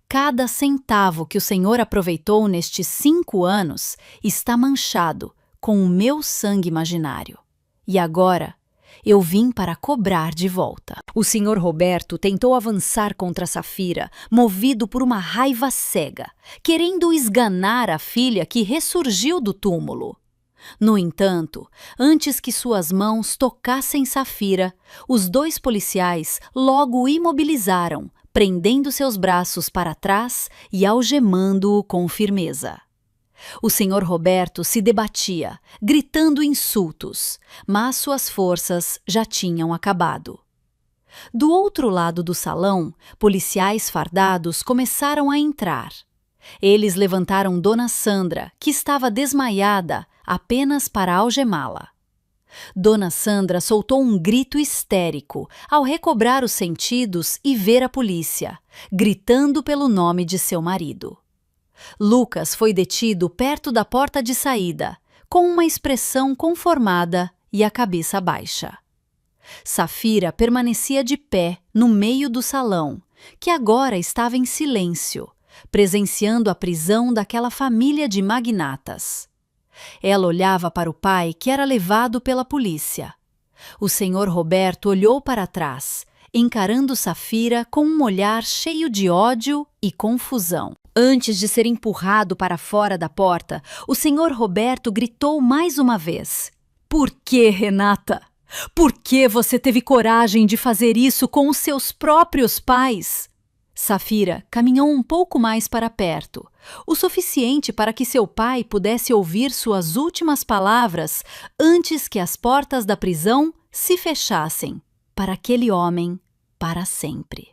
Cada centavo que o Senhor aproveitou nestes 5 anos está manchado com o meu sangue imaginário. E agora, eu vim para cobrar de volta. O Sr. Roberto tentou avançar contra Safira, movido por uma raiva cega, querendo esganar a filha que ressurgiu do túmulo. No entanto, antes que suas mãos tocassem Safira, os 2 policiais logo o imobilizaram, prendendo seus braços para trás e algemando-o com firmeza. O Sr. Roberto se debatia, gritando insultos, mas suas forças já tinham acabado. Do outro lado do salão, policiais fardados começaram a entrar. Eles levantaram Dona Sandra, que estava desmaiada, apenas para algemá-la. Dona Sandra soltou um grito histérico ao recobrar os sentidos e ver a polícia, gritando pelo nome de seu marido. Lucas foi detido perto da porta de saída, com uma expressão conformada e a cabeça baixa. Safira permanecia de pé no meio do salão, que agora estava em silêncio, presenciando a prisão daquela família de magnatas. Ela olhava para o pai que era levado pela polícia. O Sr. Roberto olhou para trás, encarando Safira com um olhar cheio de ódio e confusão. Antes de ser empurrado para fora da porta, o Sr. Roberto gritou mais uma vez. Por que, Renata? Por que você teve coragem de fazer isso com os seus próprios pais? Safira caminhou um pouco mais para perto, o suficiente para que seu pai pudesse ouvir suas últimas palavras antes que as portas da prisão se fechassem para aquele homem para sempre.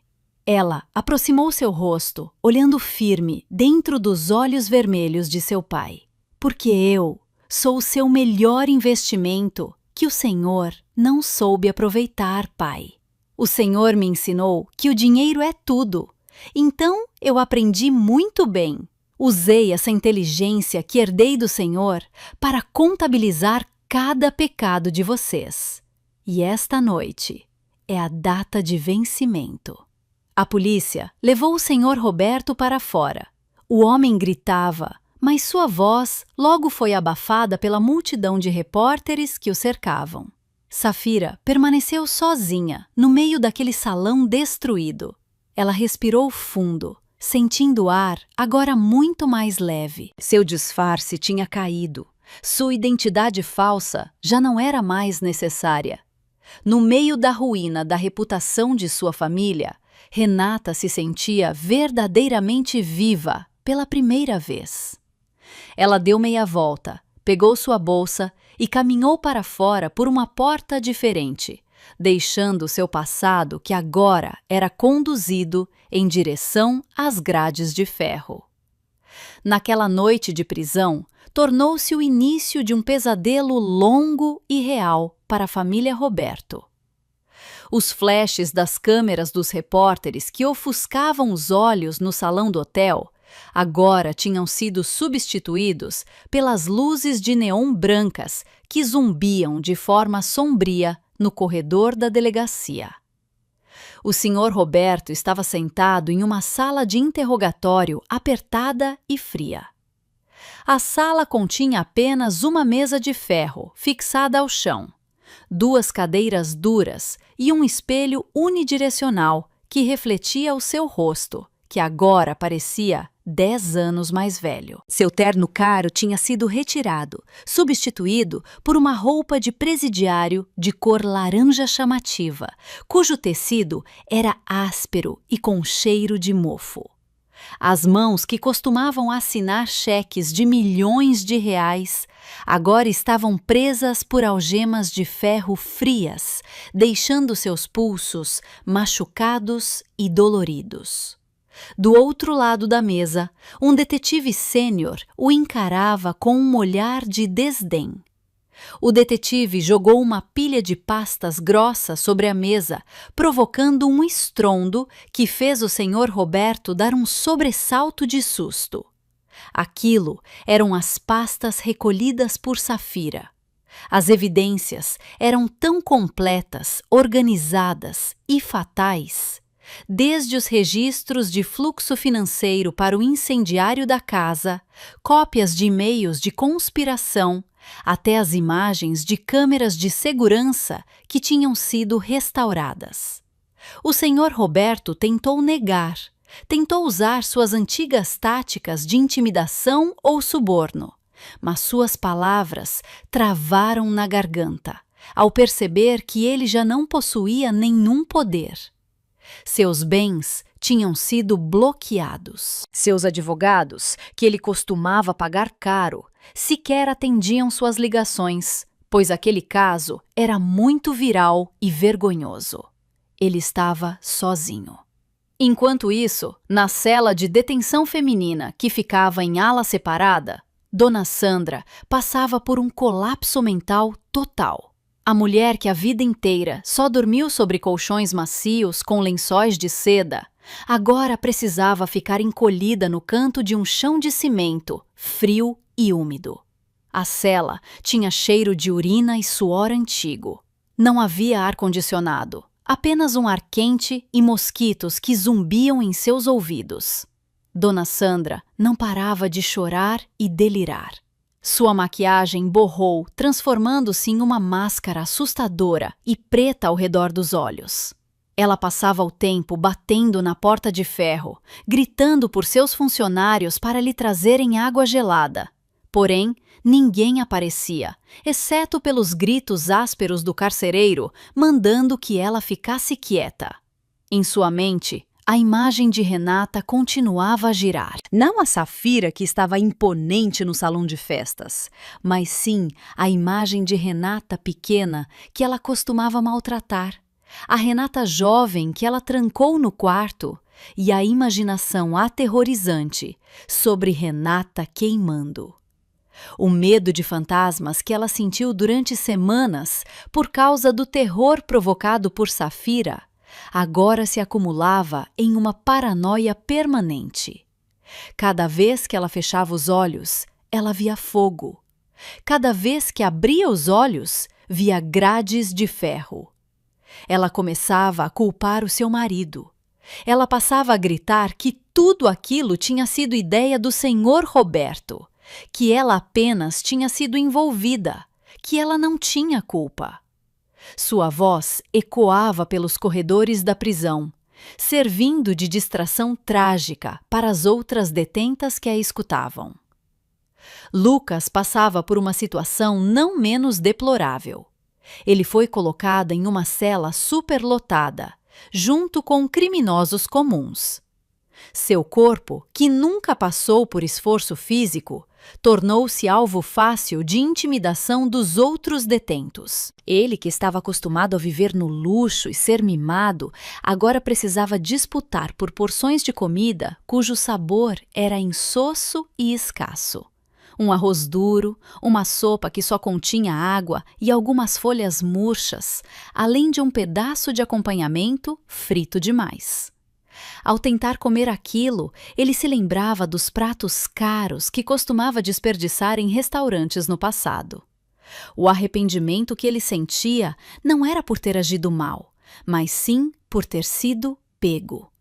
Ela aproximou seu rosto, olhando firme dentro dos olhos vermelhos de seu pai. Porque eu sou o seu melhor investimento que o Senhor não soube aproveitar, pai. O Senhor me ensinou que o dinheiro é tudo. Então eu aprendi muito bem. Usei essa inteligência que herdei do Senhor para contabilizar cada pecado de vocês. E esta noite é a data de vencimento. A polícia levou o Sr. Roberto para fora. O homem gritava, mas sua voz logo foi abafada pela multidão de repórteres que o cercavam. Safira permaneceu sozinha no meio daquele salão destruído. Ela respirou fundo, sentindo o ar agora muito mais leve. Seu disfarce tinha caído. Sua identidade falsa já não era mais necessária. No meio da ruína da reputação de sua família, Renata se sentia verdadeiramente viva pela primeira vez. Ela deu meia volta, pegou sua bolsa e caminhou para fora por uma porta diferente, deixando seu passado que agora era conduzido em direção às grades de ferro. Naquela noite de prisão, tornou-se o início de um pesadelo longo e real para a família Roberto. Os flashes das câmeras dos repórteres que ofuscavam os olhos no salão do hotel agora tinham sido substituídos pelas luzes de neon brancas que zumbiam de forma sombria no corredor da delegacia. O Sr. Roberto estava sentado em uma sala de interrogatório apertada e fria. A sala continha apenas uma mesa de ferro fixada ao chão, 2 cadeiras duras e um espelho unidirecional que refletia o seu rosto, que agora parecia 10 anos mais velho. Seu terno caro tinha sido retirado, substituído por uma roupa de presidiário de cor laranja chamativa, cujo tecido era áspero e com cheiro de mofo. As mãos que costumavam assinar cheques de milhões de reais agora estavam presas por algemas de ferro frias, deixando seus pulsos machucados e doloridos. Do outro lado da mesa, um detetive sênior o encarava com um olhar de desdém. O detetive jogou uma pilha de pastas grossas sobre a mesa, provocando um estrondo que fez o Sr. Roberto dar um sobressalto de susto. Aquilo eram as pastas recolhidas por Safira. As evidências eram tão completas, organizadas e fatais. Desde os registros de fluxo financeiro para o incendiário da casa, cópias de e-mails de conspiração, até as imagens de câmeras de segurança que tinham sido restauradas. O Sr. Roberto tentou negar, tentou usar suas antigas táticas de intimidação ou suborno, mas suas palavras travaram na garganta, ao perceber que ele já não possuía nenhum poder. Seus bens tinham sido bloqueados. Seus advogados, que ele costumava pagar caro, sequer atendiam suas ligações, pois aquele caso era muito viral e vergonhoso. Ele estava sozinho. Enquanto isso, na cela de detenção feminina que ficava em ala separada, Dona Sandra passava por um colapso mental total. A mulher que a vida inteira só dormiu sobre colchões macios com lençóis de seda, agora precisava ficar encolhida no canto de um chão de cimento, frio e úmido. A cela tinha cheiro de urina e suor antigo. Não havia ar-condicionado, apenas um ar quente e mosquitos que zumbiam em seus ouvidos. Dona Sandra não parava de chorar e delirar. Sua maquiagem borrou, transformando-se em uma máscara assustadora e preta ao redor dos olhos. Ela passava o tempo batendo na porta de ferro, gritando por seus funcionários para lhe trazerem água gelada. Porém, ninguém aparecia, exceto pelos gritos ásperos do carcereiro, mandando que ela ficasse quieta. Em sua mente, a imagem de Renata continuava a girar. Não a Safira que estava imponente no salão de festas, mas sim a imagem de Renata pequena que ela costumava maltratar. A Renata jovem que ela trancou no quarto e a imaginação aterrorizante sobre Renata queimando. O medo de fantasmas que ela sentiu durante semanas por causa do terror provocado por Safira agora se acumulava em uma paranoia permanente. Cada vez que ela fechava os olhos, ela via fogo. Cada vez que abria os olhos, via grades de ferro. Ela começava a culpar o seu marido. Ela passava a gritar que tudo aquilo tinha sido ideia do senhor Roberto, que ela apenas tinha sido envolvida, que ela não tinha culpa. Sua voz ecoava pelos corredores da prisão, servindo de distração trágica para as outras detentas que a escutavam. Lucas passava por uma situação não menos deplorável. Ele foi colocado em uma cela superlotada, junto com criminosos comuns. Seu corpo, que nunca passou por esforço físico, tornou-se alvo fácil de intimidação dos outros detentos. Ele, que estava acostumado a viver no luxo e ser mimado, agora precisava disputar por porções de comida cujo sabor era insosso e escasso. Um arroz duro, uma sopa que só continha água e algumas folhas murchas, além de um pedaço de acompanhamento frito demais. Ao tentar comer aquilo, ele se lembrava dos pratos caros que costumava desperdiçar em restaurantes no passado. O arrependimento que ele sentia não era por ter agido mal, mas sim por ter sido pego.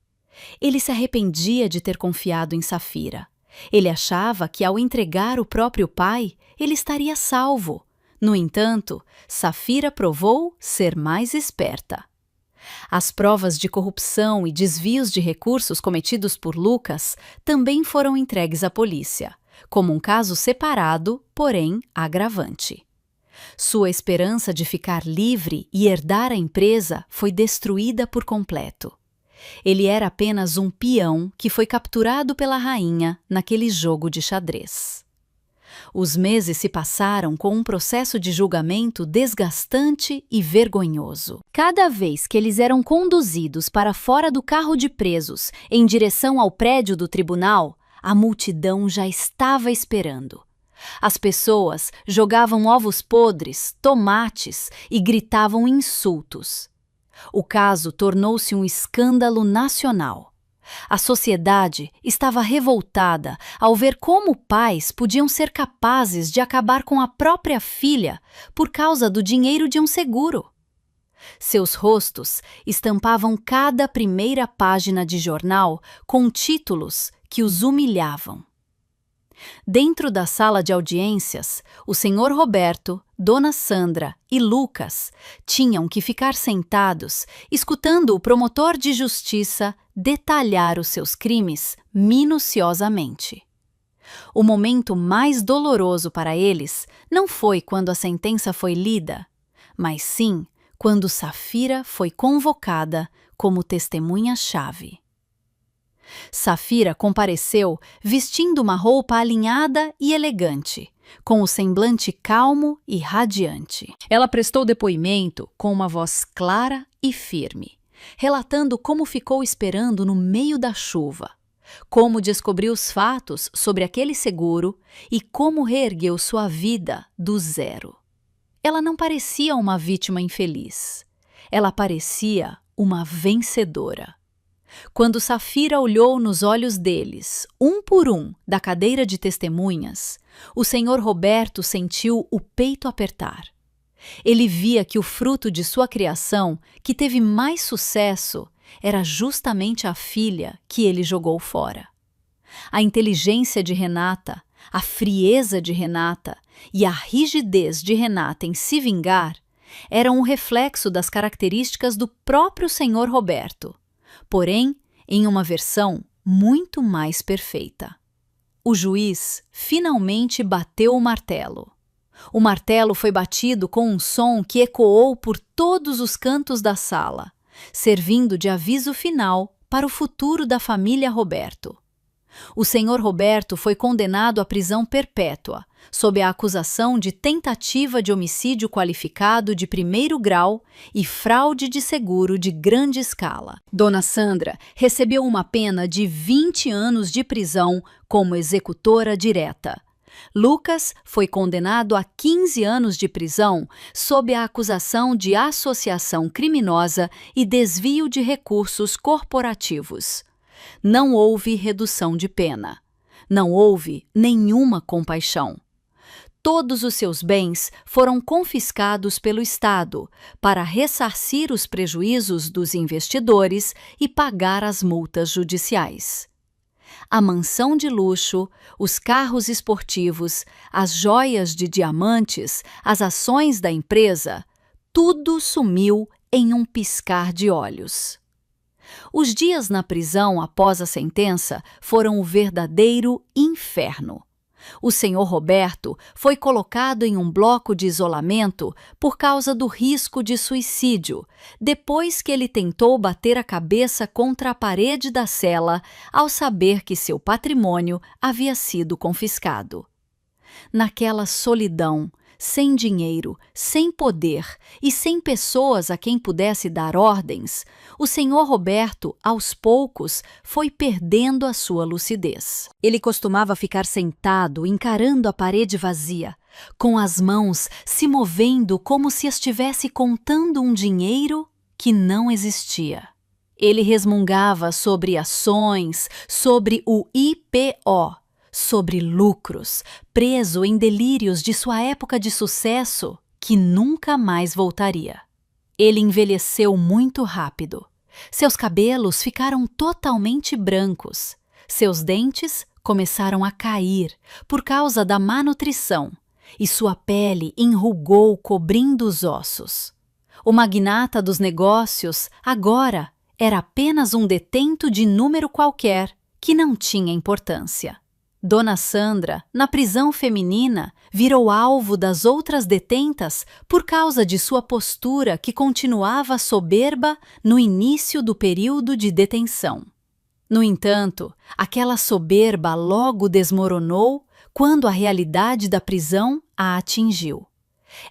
Ele se arrependia de ter confiado em Safira. Ele achava que, ao entregar o próprio pai, ele estaria salvo. No entanto, Safira provou ser mais esperta. As provas de corrupção e desvios de recursos cometidos por Lucas também foram entregues à polícia, como um caso separado, porém agravante. Sua esperança de ficar livre e herdar a empresa foi destruída por completo. Ele era apenas um peão que foi capturado pela rainha naquele jogo de xadrez. Os meses se passaram com um processo de julgamento desgastante e vergonhoso. Cada vez que eles eram conduzidos para fora do carro de presos, em direção ao prédio do tribunal, a multidão já estava esperando. As pessoas jogavam ovos podres, tomates e gritavam insultos. O caso tornou-se um escândalo nacional. A sociedade estava revoltada ao ver como pais podiam ser capazes de acabar com a própria filha por causa do dinheiro de um seguro. Seus rostos estampavam cada primeira página de jornal com títulos que os humilhavam. Dentro da sala de audiências, o senhor Roberto, Dona Sandra e Lucas tinham que ficar sentados, escutando o promotor de justiça detalhar os seus crimes minuciosamente. O momento mais doloroso para eles não foi quando a sentença foi lida, mas sim quando Safira foi convocada como testemunha-chave. Safira compareceu vestindo uma roupa alinhada e elegante, com o semblante calmo e radiante. Ela prestou depoimento com uma voz clara e firme, relatando como ficou esperando no meio da chuva, como descobriu os fatos sobre aquele seguro e como reergueu sua vida do zero. Ela não parecia uma vítima infeliz. Ela parecia uma vencedora. Quando Safira olhou nos olhos deles, um por um, da cadeira de testemunhas, o senhor Roberto sentiu o peito apertar. Ele via que o fruto de sua criação, que teve mais sucesso, era justamente a filha que ele jogou fora. A inteligência de Renata, a frieza de Renata e a rigidez de Renata em se vingar eram um reflexo das características do próprio senhor Roberto, porém em uma versão muito mais perfeita. O juiz finalmente bateu o martelo. O martelo foi batido com um som que ecoou por todos os cantos da sala, servindo de aviso final para o futuro da família Roberto. O senhor Roberto foi condenado à prisão perpétua, sob a acusação de tentativa de homicídio qualificado de primeiro grau e fraude de seguro de grande escala. Dona Sandra recebeu uma pena de 20 anos de prisão como executora direta. Lucas foi condenado a 15 anos de prisão sob a acusação de associação criminosa e desvio de recursos corporativos. Não houve redução de pena. Não houve nenhuma compaixão. Todos os seus bens foram confiscados pelo Estado para ressarcir os prejuízos dos investidores e pagar as multas judiciais. A mansão de luxo, os carros esportivos, as joias de diamantes, as ações da empresa, tudo sumiu em um piscar de olhos. Os dias na prisão após a sentença foram o verdadeiro inferno. O senhor Roberto foi colocado em um bloco de isolamento por causa do risco de suicídio, depois que ele tentou bater a cabeça contra a parede da cela ao saber que seu patrimônio havia sido confiscado. Naquela solidão, sem dinheiro, sem poder e sem pessoas a quem pudesse dar ordens, o senhor Roberto, aos poucos, foi perdendo a sua lucidez. Ele costumava ficar sentado, encarando a parede vazia, com as mãos se movendo como se estivesse contando um dinheiro que não existia. Ele resmungava sobre ações, sobre o IPO, sobre lucros, preso em delírios de sua época de sucesso, que nunca mais voltaria. Ele envelheceu muito rápido. Seus cabelos ficaram totalmente brancos. Seus dentes começaram a cair por causa da má nutrição, e sua pele enrugou cobrindo os ossos. O magnata dos negócios, agora, era apenas um detento de número qualquer que não tinha importância. Dona Sandra, na prisão feminina, virou alvo das outras detentas por causa de sua postura que continuava soberba no início do período de detenção. No entanto, aquela soberba logo desmoronou quando a realidade da prisão a atingiu.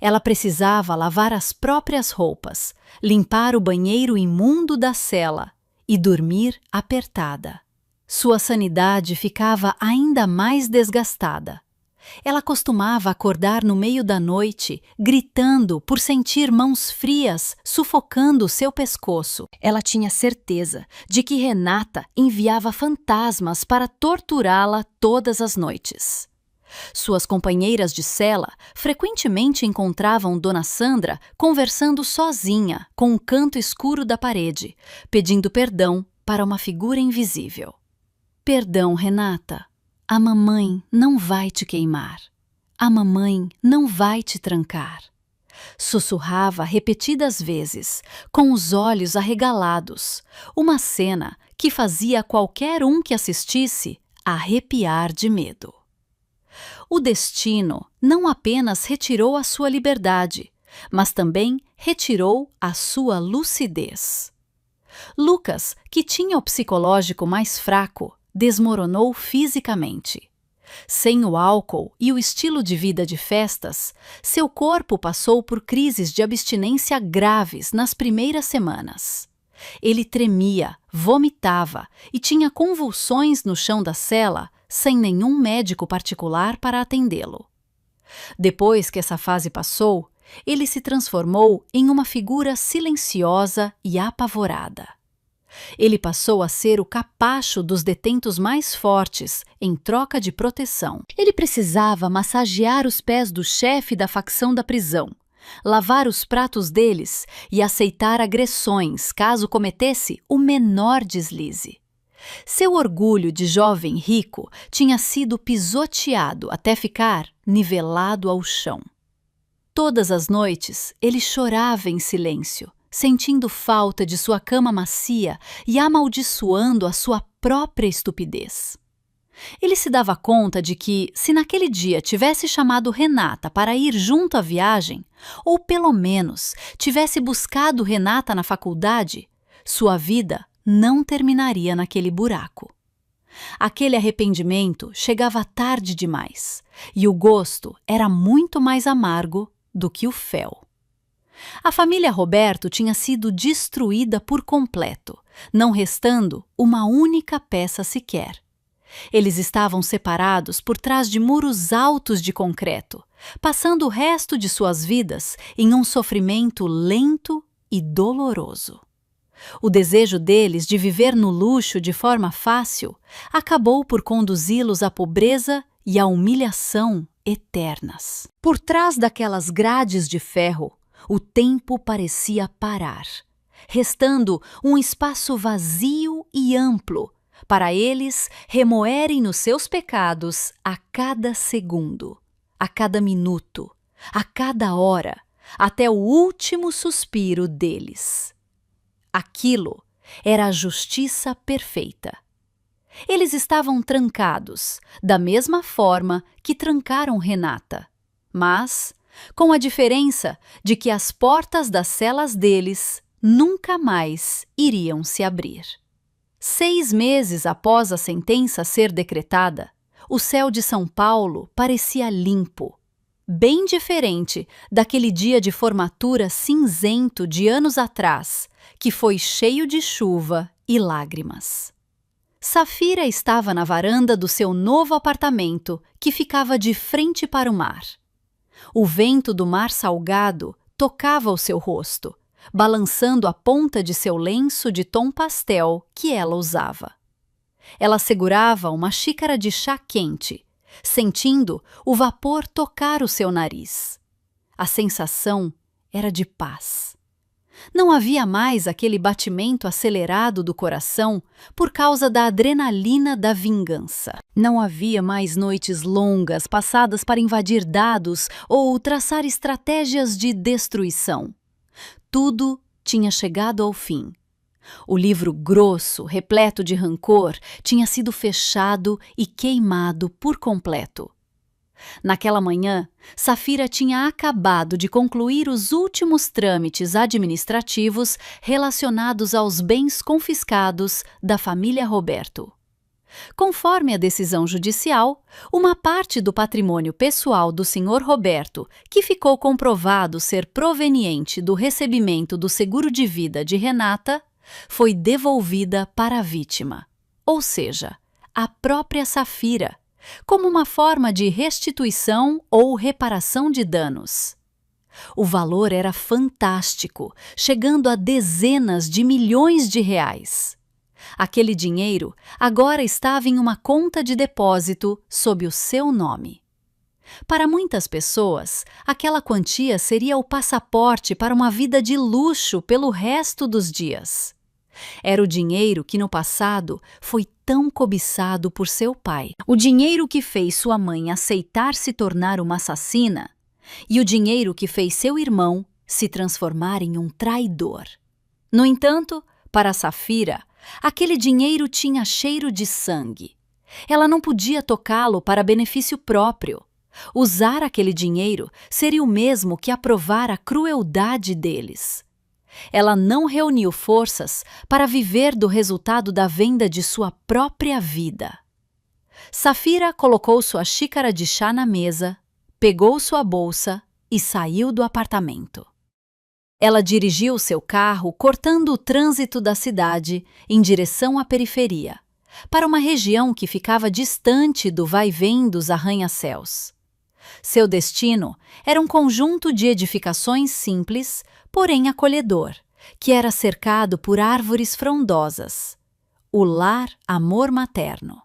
Ela precisava lavar as próprias roupas, limpar o banheiro imundo da cela e dormir apertada. Sua sanidade ficava ainda mais desgastada. Ela costumava acordar no meio da noite, gritando por sentir mãos frias sufocando seu pescoço. Ela tinha certeza de que Renata enviava fantasmas para torturá-la todas as noites. Suas companheiras de cela frequentemente encontravam Dona Sandra conversando sozinha com um canto escuro da parede, pedindo perdão para uma figura invisível. Perdão, Renata. A mamãe não vai te queimar. A mamãe não vai te trancar. Sussurrava repetidas vezes, com os olhos arregalados, uma cena que fazia qualquer um que assistisse arrepiar de medo. O destino não apenas retirou a sua liberdade, mas também retirou a sua lucidez. Lucas, que tinha o psicológico mais fraco, desmoronou fisicamente. Sem o álcool e o estilo de vida de festas, seu corpo passou por crises de abstinência graves nas primeiras semanas. Ele tremia, vomitava e tinha convulsões no chão da cela sem nenhum médico particular para atendê-lo. Depois que essa fase passou, ele se transformou em uma figura silenciosa e apavorada. Ele passou a ser o capacho dos detentos mais fortes, em troca de proteção. Ele precisava massagear os pés do chefe da facção da prisão, lavar os pratos deles e aceitar agressões caso cometesse o menor deslize. Seu orgulho de jovem rico tinha sido pisoteado até ficar nivelado ao chão. Todas as noites ele chorava em silêncio, sentindo falta de sua cama macia e amaldiçoando a sua própria estupidez. Ele se dava conta de que, se naquele dia tivesse chamado Renata para ir junto à viagem, ou pelo menos tivesse buscado Renata na faculdade, sua vida não terminaria naquele buraco. Aquele arrependimento chegava tarde demais, e o gosto era muito mais amargo do que o fel. A família Roberto tinha sido destruída por completo, não restando uma única peça sequer. Eles estavam separados por trás de muros altos de concreto, passando o resto de suas vidas em um sofrimento lento e doloroso. O desejo deles de viver no luxo de forma fácil acabou por conduzi-los à pobreza e à humilhação eternas. Por trás daquelas grades de ferro, o tempo parecia parar, restando um espaço vazio e amplo para eles remoerem nos seus pecados a cada segundo, a cada minuto, a cada hora, até o último suspiro deles. Aquilo era a justiça perfeita. Eles estavam trancados, da mesma forma que trancaram Renata, mas com a diferença de que as portas das celas deles nunca mais iriam se abrir. 6 meses após a sentença ser decretada, o céu de São Paulo parecia limpo, bem diferente daquele dia de formatura cinzento de anos atrás, que foi cheio de chuva e lágrimas. Safira estava na varanda do seu novo apartamento, que ficava de frente para o mar. O vento do mar salgado tocava o seu rosto, balançando a ponta de seu lenço de tom pastel que ela usava. Ela segurava uma xícara de chá quente, sentindo o vapor tocar o seu nariz. A sensação era de paz. Não havia mais aquele batimento acelerado do coração por causa da adrenalina da vingança. Não havia mais noites longas passadas para invadir dados ou traçar estratégias de destruição. Tudo tinha chegado ao fim. O livro grosso, repleto de rancor, tinha sido fechado e queimado por completo. Naquela manhã, Safira tinha acabado de concluir os últimos trâmites administrativos relacionados aos bens confiscados da família Roberto. Conforme a decisão judicial, uma parte do patrimônio pessoal do Sr. Roberto, que ficou comprovado ser proveniente do recebimento do seguro de vida de Renata, foi devolvida para a vítima, ou seja, a própria Safira, como uma forma de restituição ou reparação de danos. O valor era fantástico, chegando a dezenas de milhões de reais. Aquele dinheiro agora estava em uma conta de depósito sob o seu nome. Para muitas pessoas, aquela quantia seria o passaporte para uma vida de luxo pelo resto dos dias. Era o dinheiro que no passado foi tão cobiçado por seu pai, o dinheiro que fez sua mãe aceitar se tornar uma assassina e o dinheiro que fez seu irmão se transformar em um traidor. No entanto, para Safira, aquele dinheiro tinha cheiro de sangue. Ela não podia tocá-lo para benefício próprio. Usar aquele dinheiro seria o mesmo que aprovar a crueldade deles. Ela não reuniu forças para viver do resultado da venda de sua própria vida. Safira colocou sua xícara de chá na mesa, pegou sua bolsa e saiu do apartamento. Ela dirigiu seu carro cortando o trânsito da cidade em direção à periferia, para uma região que ficava distante do vai-vem dos arranha-céus. Seu destino era um conjunto de edificações simples, porém acolhedor, que era cercado por árvores frondosas. O lar Amor Materno.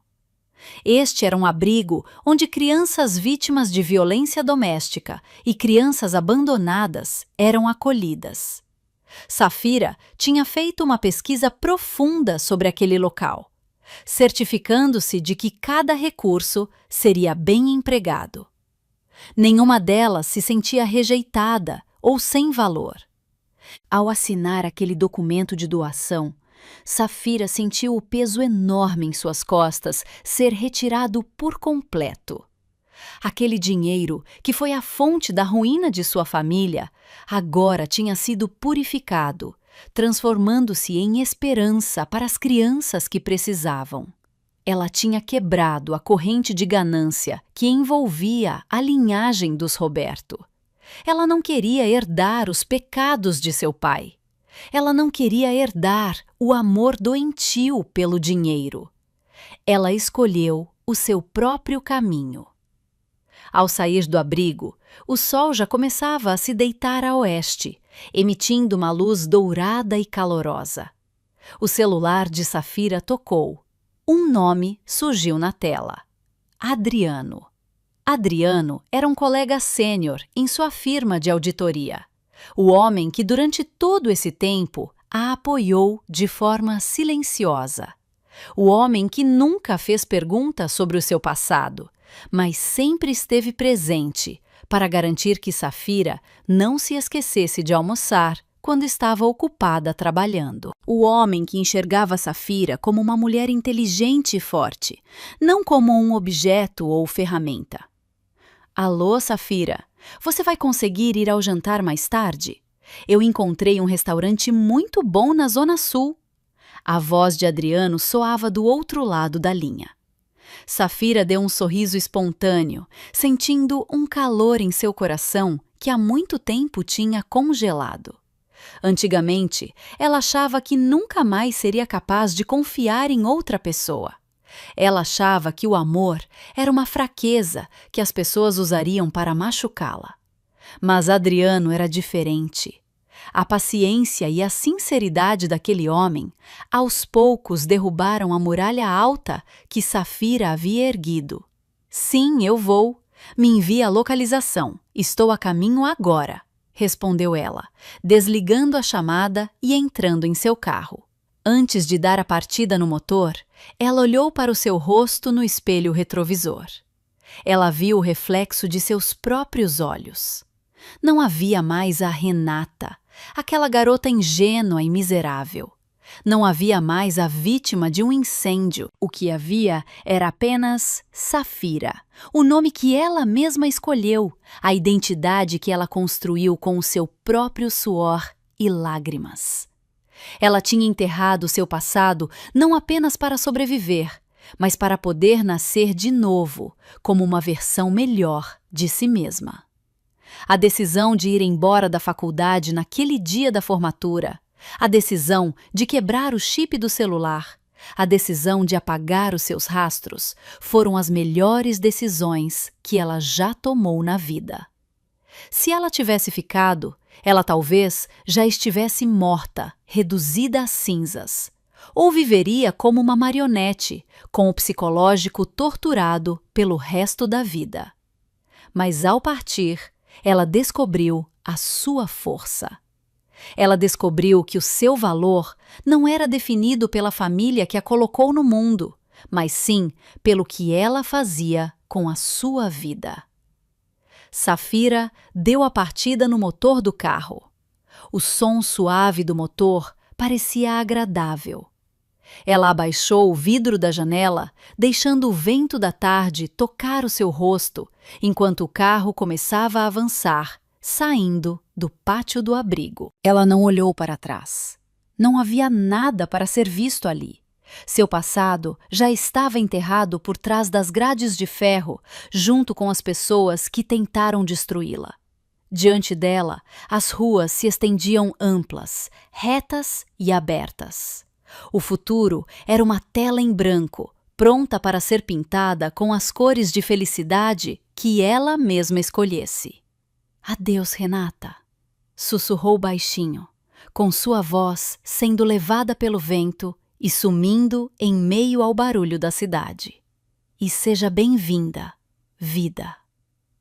Este era um abrigo onde crianças vítimas de violência doméstica e crianças abandonadas eram acolhidas. Safira tinha feito uma pesquisa profunda sobre aquele local, certificando-se de que cada recurso seria bem empregado. Nenhuma delas se sentia rejeitada ou sem valor. Ao assinar aquele documento de doação, Safira sentiu o peso enorme em suas costas ser retirado por completo. Aquele dinheiro, que foi a fonte da ruína de sua família, agora tinha sido purificado, transformando-se em esperança para as crianças que precisavam. Ela tinha quebrado a corrente de ganância que envolvia a linhagem dos Roberto. Ela não queria herdar os pecados de seu pai. Ela não queria herdar o amor doentio pelo dinheiro. Ela escolheu o seu próprio caminho. Ao sair do abrigo, o sol já começava a se deitar a oeste, emitindo uma luz dourada e calorosa. O celular de Safira tocou. Um nome surgiu na tela: Adriano. Adriano era um colega sênior em sua firma de auditoria. O homem que durante todo esse tempo a apoiou de forma silenciosa. O homem que nunca fez perguntas sobre o seu passado, mas sempre esteve presente para garantir que Safira não se esquecesse de almoçar quando estava ocupada trabalhando. O homem que enxergava Safira como uma mulher inteligente e forte, não como um objeto ou ferramenta. Alô, Safira, você vai conseguir ir ao jantar mais tarde? Eu encontrei um restaurante muito bom na Zona Sul. A voz de Adriano soava do outro lado da linha. Safira deu um sorriso espontâneo, sentindo um calor em seu coração que há muito tempo tinha congelado. Antigamente, ela achava que nunca mais seria capaz de confiar em outra pessoa. Ela achava que o amor era uma fraqueza que as pessoas usariam para machucá-la. Mas Adriano era diferente. A paciência e a sinceridade daquele homem, aos poucos derrubaram a muralha alta que Safira havia erguido. Sim, eu vou. Me envie a localização. Estou a caminho agora, respondeu ela, desligando a chamada e entrando em seu carro. Antes de dar a partida no motor, ela olhou para o seu rosto no espelho retrovisor. Ela viu o reflexo de seus próprios olhos. Não havia mais a Renata, aquela garota ingênua e miserável. Não havia mais a vítima de um incêndio. O que havia era apenas Safira, o nome que ela mesma escolheu, a identidade que ela construiu com o seu próprio suor e lágrimas. Ela tinha enterrado seu passado não apenas para sobreviver, mas para poder nascer de novo, como uma versão melhor de si mesma. A decisão de ir embora da faculdade naquele dia da formatura, a decisão de quebrar o chip do celular, a decisão de apagar os seus rastros, foram as melhores decisões que ela já tomou na vida. Se ela tivesse ficado, ela talvez já estivesse morta, reduzida a cinzas, ou viveria como uma marionete, com o psicológico torturado pelo resto da vida. Mas ao partir, ela descobriu a sua força. Ela descobriu que o seu valor não era definido pela família que a colocou no mundo, mas sim pelo que ela fazia com a sua vida. Safira deu a partida no motor do carro. O som suave do motor parecia agradável. Ela abaixou o vidro da janela, deixando o vento da tarde tocar o seu rosto, enquanto o carro começava a avançar, saindo do pátio do abrigo. Ela não olhou para trás. Não havia nada para ser visto ali. Seu passado já estava enterrado por trás das grades de ferro, junto com as pessoas que tentaram destruí-la. Diante dela, as ruas se estendiam amplas, retas e abertas. O futuro era uma tela em branco, pronta para ser pintada com as cores de felicidade que ela mesma escolhesse. Adeus, Renata, sussurrou baixinho, com sua voz sendo levada pelo vento e sumindo em meio ao barulho da cidade. E seja bem-vinda, vida.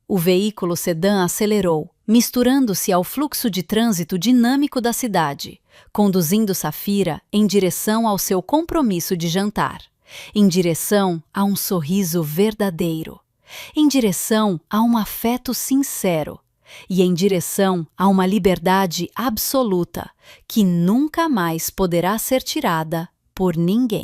O veículo sedã acelerou, misturando-se ao fluxo de trânsito dinâmico da cidade, conduzindo Safira em direção ao seu compromisso de jantar, em direção a um sorriso verdadeiro, em direção a um afeto sincero e em direção a uma liberdade absoluta que nunca mais poderá ser tirada por ninguém.